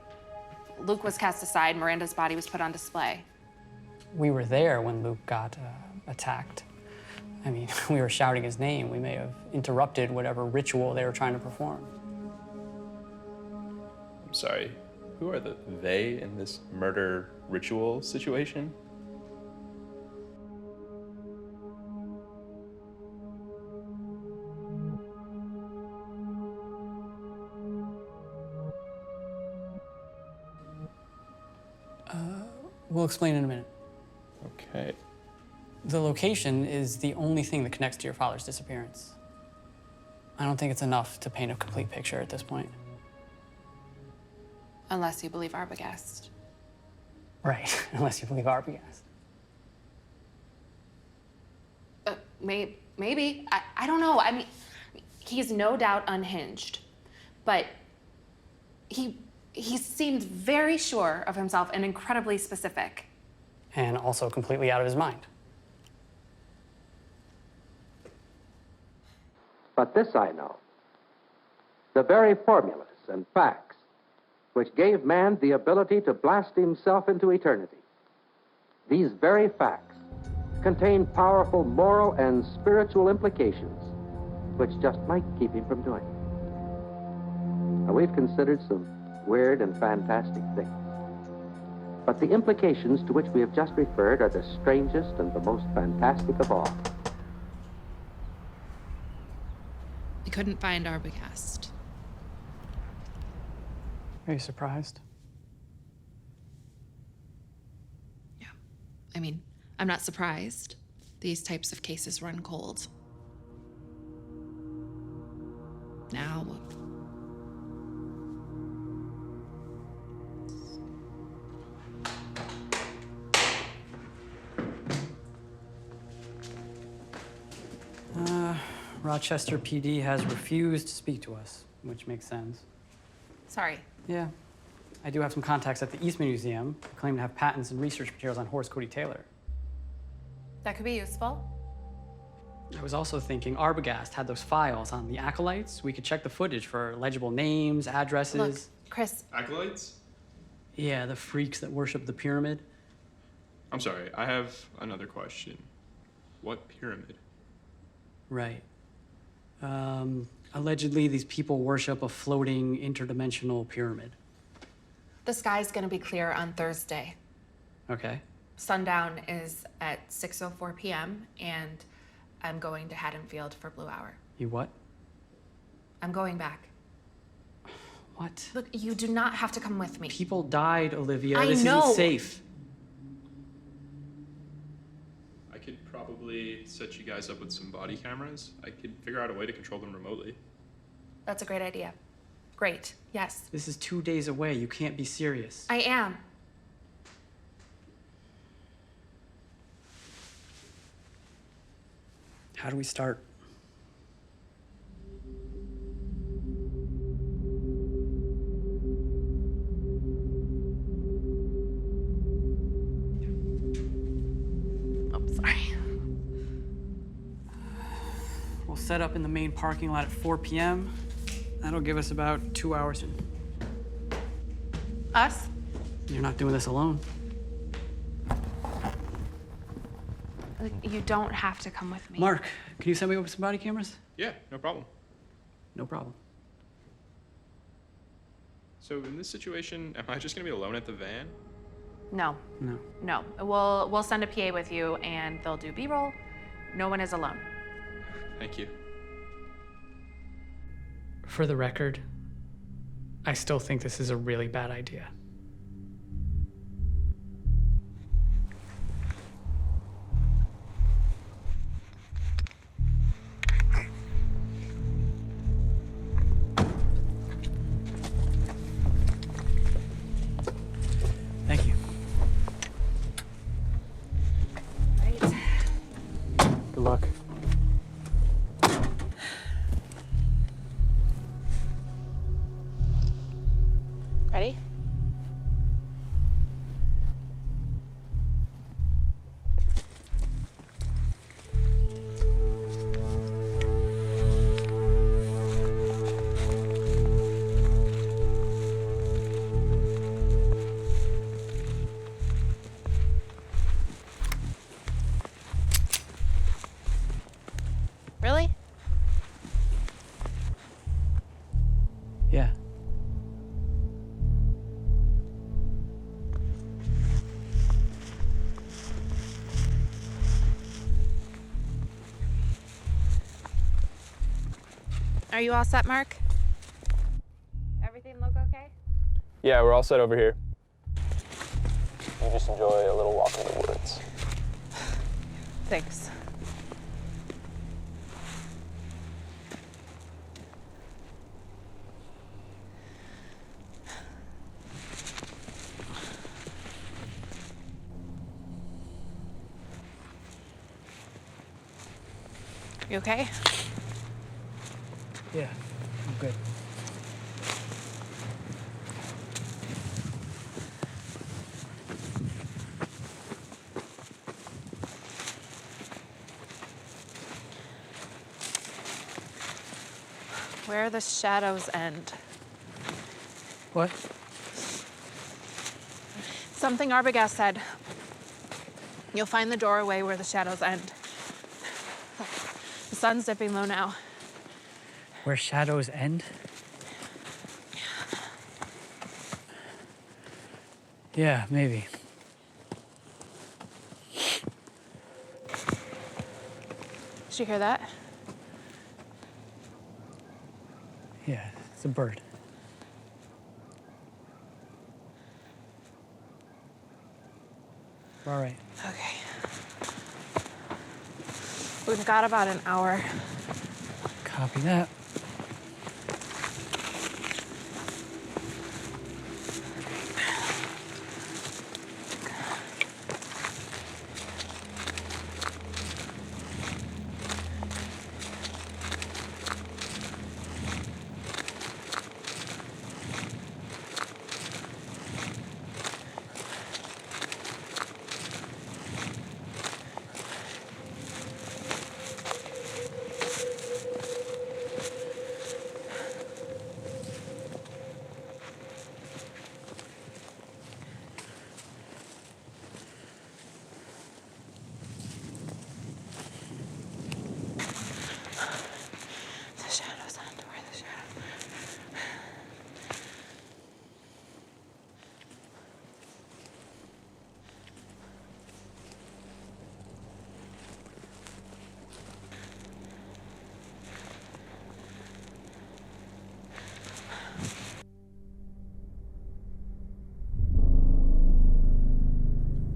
Luke was cast aside, Miranda's body was put on display. We were there when Luke got attacked. I mean, we were shouting his name. We may have interrupted whatever ritual they were trying to perform. I'm sorry. Who are the they in this murder ritual situation? We'll explain in a minute. Okay. The location is the only thing that connects to your father's disappearance. I don't think it's enough to paint a complete picture at this point. Unless you believe Arbogast. Right, unless you believe Arbogast. Maybe. I don't know. I mean, he's no doubt unhinged, but he seemed very sure of himself and incredibly specific. And also completely out of his mind. But this I know. The very formulas and facts which gave man the ability to blast himself into eternity. These very facts contain powerful moral and spiritual implications which just might keep him from doing it. Now, we've considered some weird and fantastic things, but the implications to which we have just referred are the strangest and the most fantastic of all. We couldn't find Arbogast. Are you surprised? I mean, I'm not surprised. These types of cases run cold. Now, Rochester PD has refused to speak to us, which makes sense. sorry. Yeah. I do have some contacts at the Eastman Museum who claim to have patents and research materials on Horace Cody Taylor. That could be useful. I was also thinking Arbogast had those files on the acolytes. We could check the footage for legible names, addresses. Look, Chris. Acolytes? Yeah, the freaks that worship the pyramid. I'm sorry, I have another question. What pyramid? Right. Allegedly, these people worship a floating interdimensional pyramid. The sky's gonna be clear on Thursday. Okay. Sundown is at 6:04 p.m. and I'm going to Haddonfield for Blue Hour. You what? I'm going back. What? Look, you do not have to come with me. People died, Olivia. I This know. isn't safe. I could probably set you guys up with some body cameras. I could figure out a way to control them remotely. That's a great idea. Great, yes. This is 2 days away. You can't be serious. I am. How do we start? Oh, sorry. We'll set up in the main parking lot at 4 p.m. That'll give us about 2 hours. Us? You're not doing this alone. Like, you don't have to come with me. Mark, can you send me over some body cameras? Yeah, no problem. No problem. So in this situation, am I just gonna be alone at the van? No. No. No. We'll send a PA with you and they'll do B-roll. No one is alone. Thank you. For the record, I still think this is a really bad idea. Thank you. Right. Good luck. Ready? Really? Yeah. Are you all set, Mark? Everything look okay? Yeah, we're all set over here. You just enjoy a little walk in the woods. Thanks. You okay? Yeah, I'm good. Where the shadows end. What? Something Arbogast said. You'll find the doorway where the shadows end. The sun's dipping low now. Where shadows end? Yeah, maybe. Did you hear that? Yeah, it's a bird. All right. Okay. We've got about an hour. Copy that.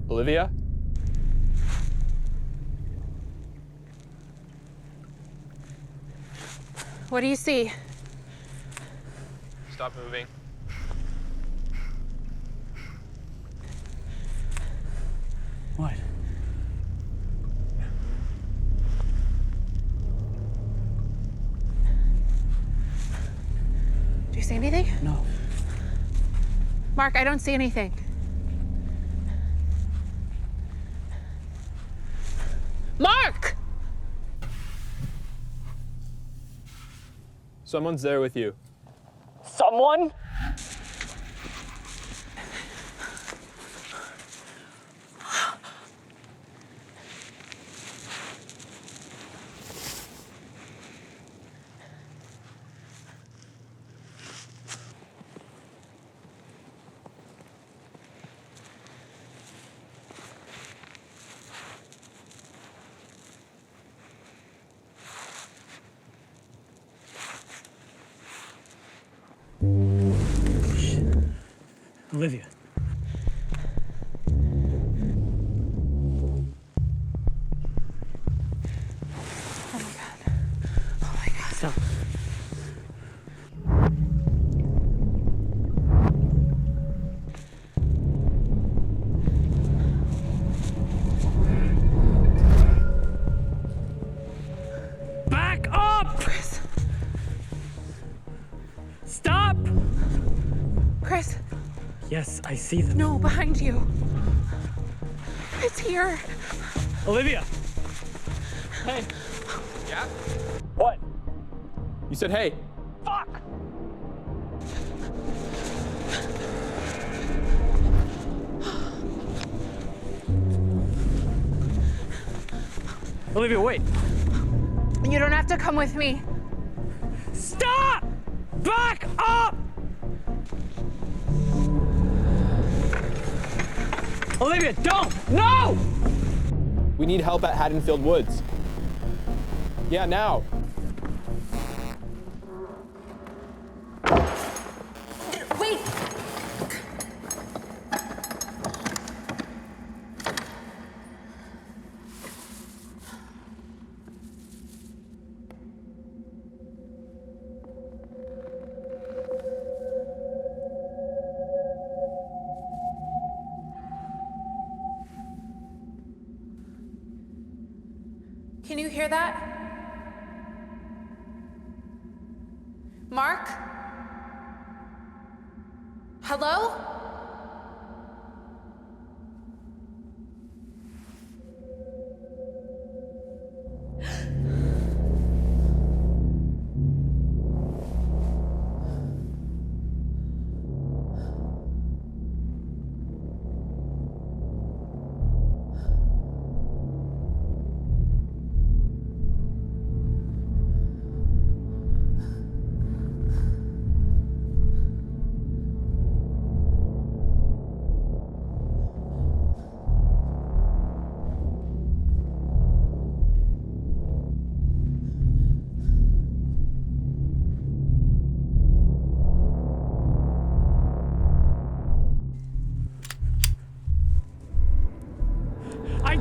Olivia? What do you see? Stop moving. What? Do you see anything? No. Mark, I don't see anything. Mark! Someone's there with you. Someone? Olivia. Oh my God. Oh my God. Stop. Back up! Chris. Stop! Chris. Yes, I see them. No, behind you. It's here. Olivia! Hey. Yeah? What? You said hey. Fuck! Olivia, wait. You don't have to come with me. Stop! Back up! Olivia, don't! No! We need help at Haddonfield Woods. Yeah, now. Wait! Can you hear that? Mark? Hello?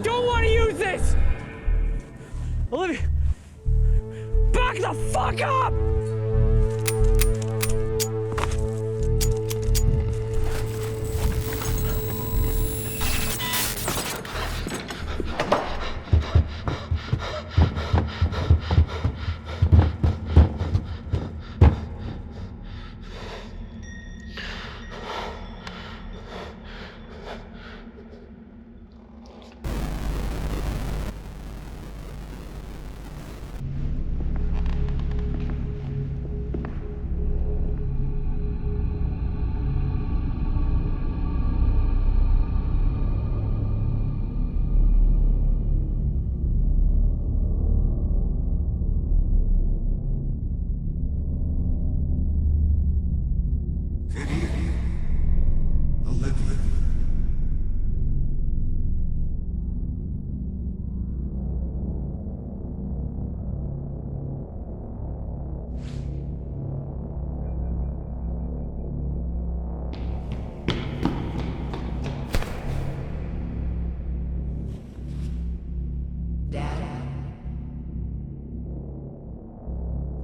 don't want to use this! Olivia, back the fuck up!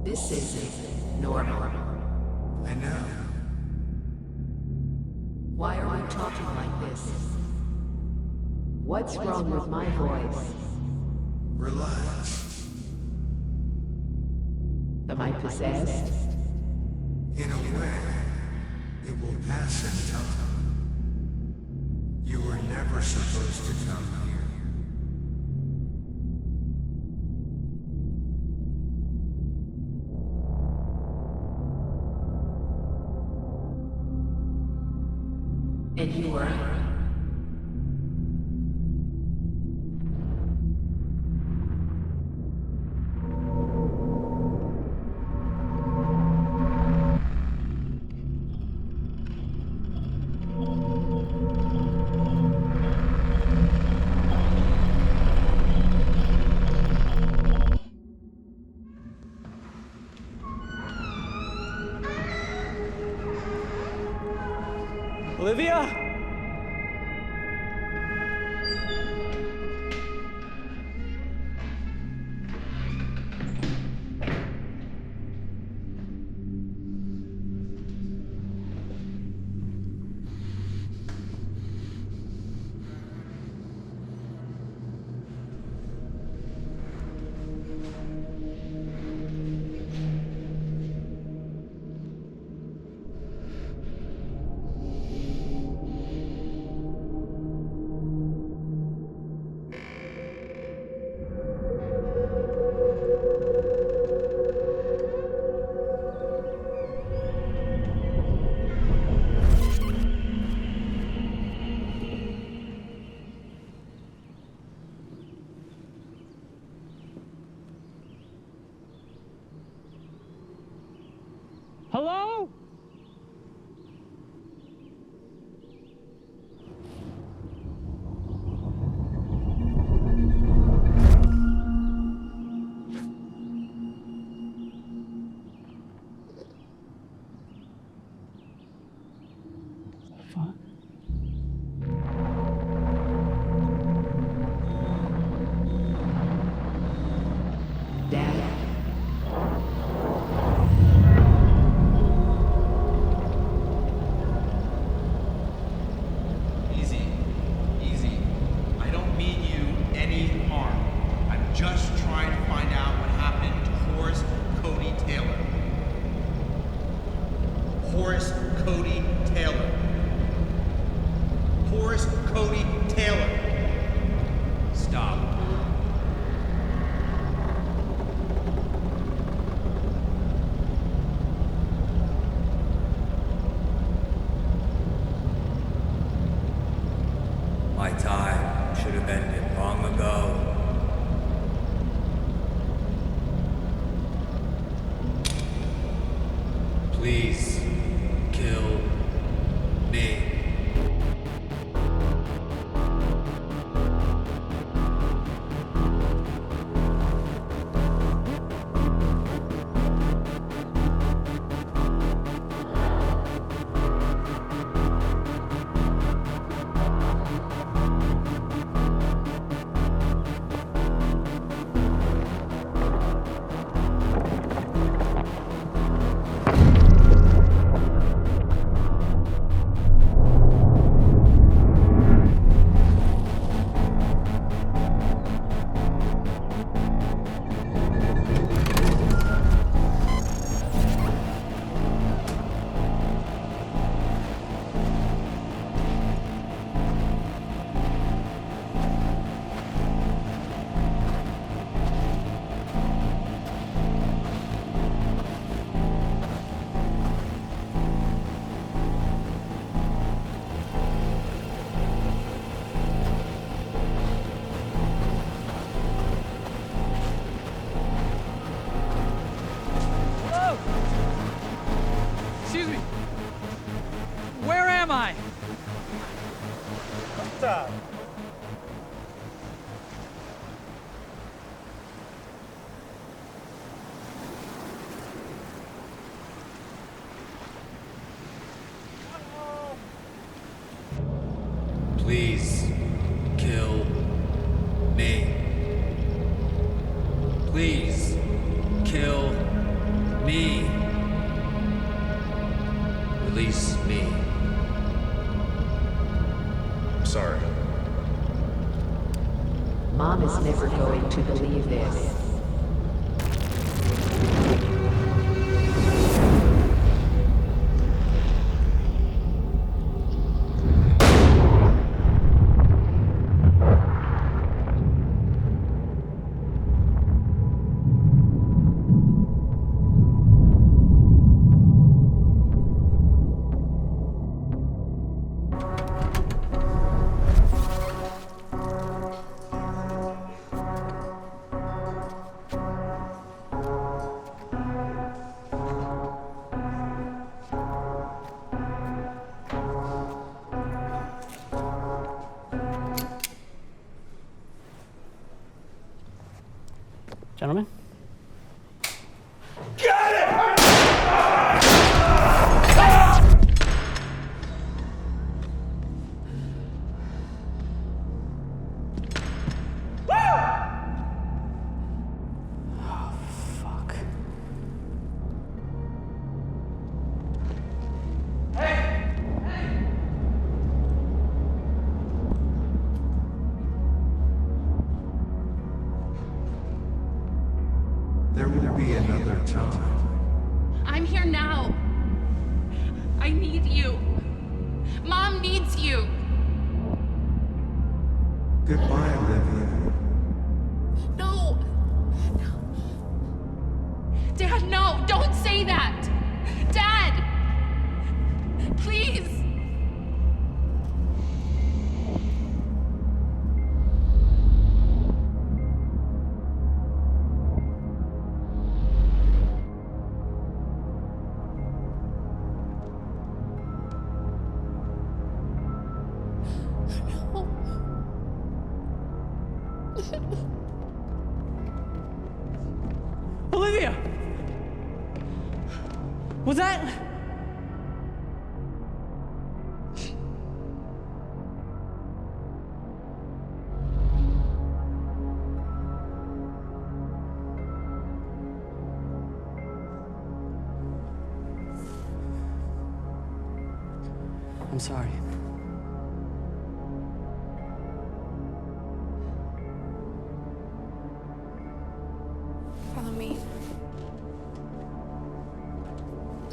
This isn't normal. I know. Why are we talking like this? What's wrong with my voice? Relax. Am I possessed? In a way, it will pass in time. You were never supposed to come here. And you were... Olivia? Hello? Fuck. Dad. Easy. Easy. I don't mean you any harm. I'm just trying to find out what happened to Horace Cody Taylor. Horace Cody Taylor. Horace Cody Taylor. Stop. My time should have ended long ago. Please, kill me. Hostile! Please kill me. Please kill me. Release me. I'm sorry. Mom is never going to believe this. Gentlemen? There will be another time. I'm here now. I need you. Mom needs you. Goodbye, Olivia. No. Dad, no. Don't say that. Dad. Please. Olivia! Was that? I'm sorry. Follow me.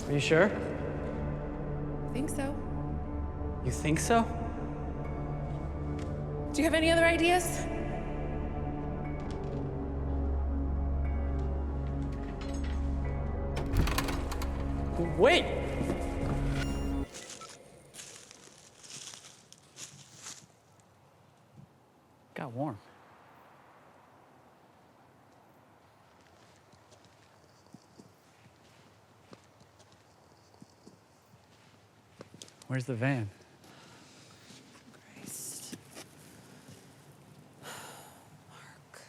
Are you sure? I think so. You think so? Do you have any other ideas? Wait! Got warm. Where's the van? Christ. Mark.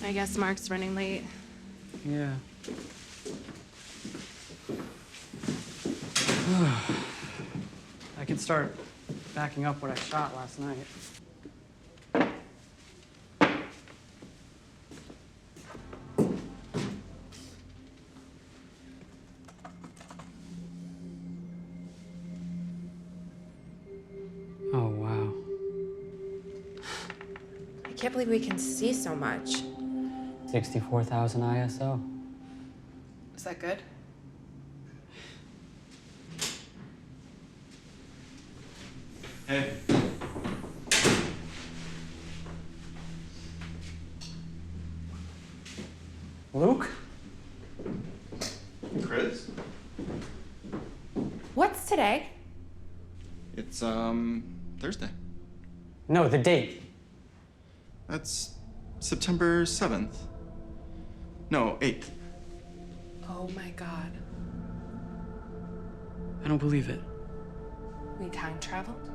I guess Mark's running late. Yeah. I can start backing up what I shot last night. Oh, wow. I can't believe we can see so much. 64,000 ISO. Is that good? Hey. Luke? Chris? What's today? It's It's, Thursday. No, the date. That's September 7th. No, 8th. Oh my God. I don't believe it. We time traveled?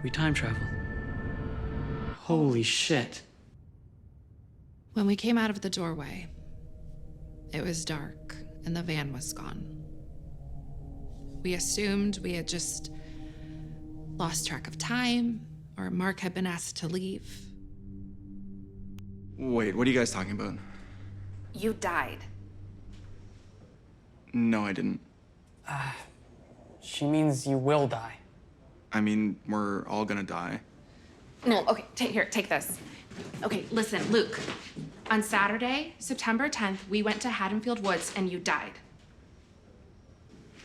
We time traveled. Holy shit. When we came out of the doorway, it was dark and the van was gone. We assumed we had just lost track of time, or Mark had been asked to leave. Wait, what are you guys talking about? You died. No, I didn't. She means you will die. I mean, we're all gonna die. No, okay, take this. Okay, listen, Luke. On Saturday, September 10th, we went to Haddonfield Woods and you died.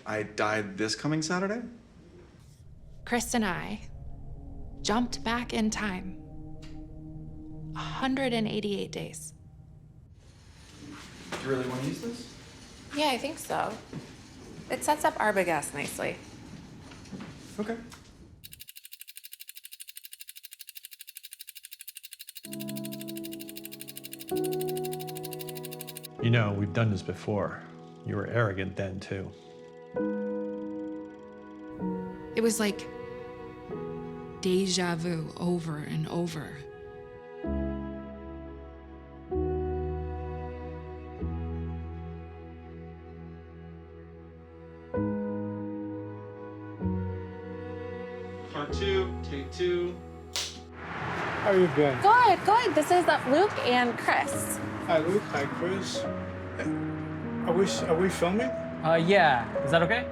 I died this coming Saturday? Chris and I jumped back in time 188 days. Do you really want to use this? Yeah, I think so. It sets up Arbogast nicely. Okay. You know, we've done this before. You were arrogant then, too. It was like deja vu over and over. Part 2, take 2. How you been? Good. This is Luke and Chris. Hi, Luke. Hi, Chris. Are we filming? Yeah. Is that okay?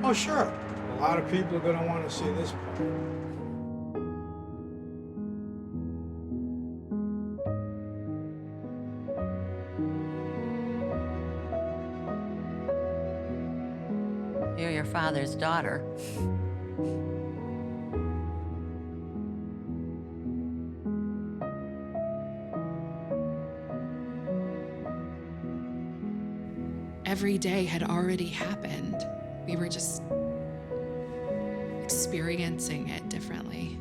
Oh, sure. A lot of people are gonna want to see this part. You're your father's daughter. Every day had already happened. We were just experiencing it differently.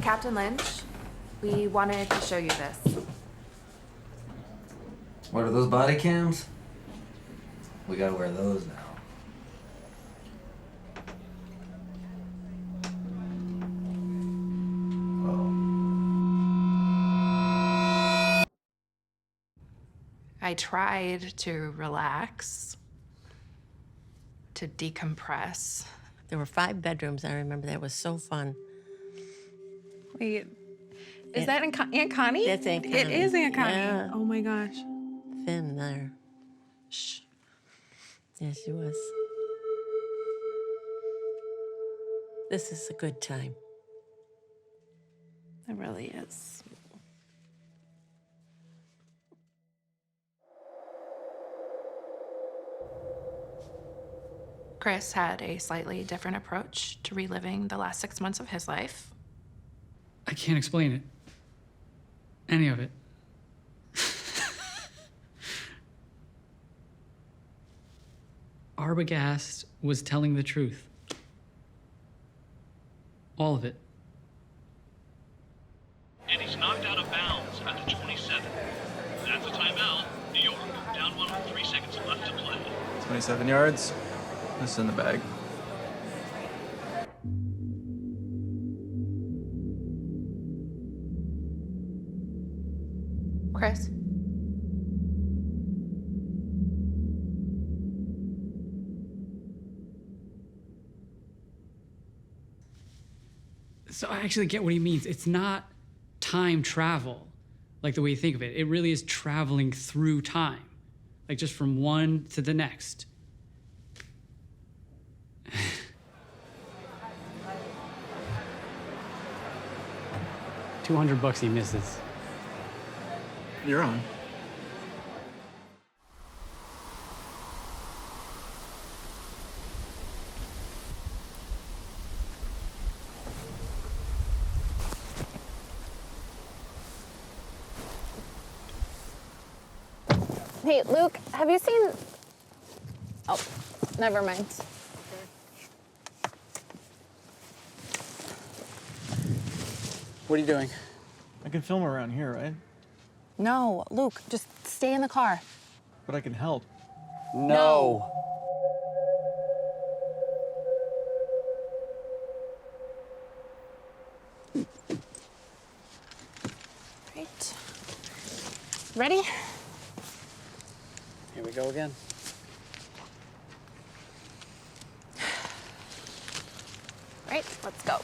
Captain Lynch, we wanted to show you this. What are those body cams? We gotta wear those now. I tried to relax, to decompress. There were 5 bedrooms. I remember that was so fun. Wait, is that Aunt Connie? That's Aunt Connie. It is Aunt Connie. Yeah. Oh my gosh. Finn there. Shh. Yeah, she was. This is a good time. It really is. Chris had a slightly different approach to reliving the last 6 months of his life. I can't explain it. Any of it. Arbogast was telling the truth. All of it. And he's knocked out of bounds at the 27. That's a timeout. New York, down 1 with 3 seconds left to play. 27 yards. This is in the bag. Chris? So I actually get what he means. It's not time travel, like the way you think of it. It really is traveling through time, like just from one to the next. $200 he misses. You're on. Hey, Luke, have you seen... Oh, never mind. What are you doing? I can film around here, right? No, Luke, just stay in the car. But I can help. No. Right. Ready? Here we go again. Right, let's go.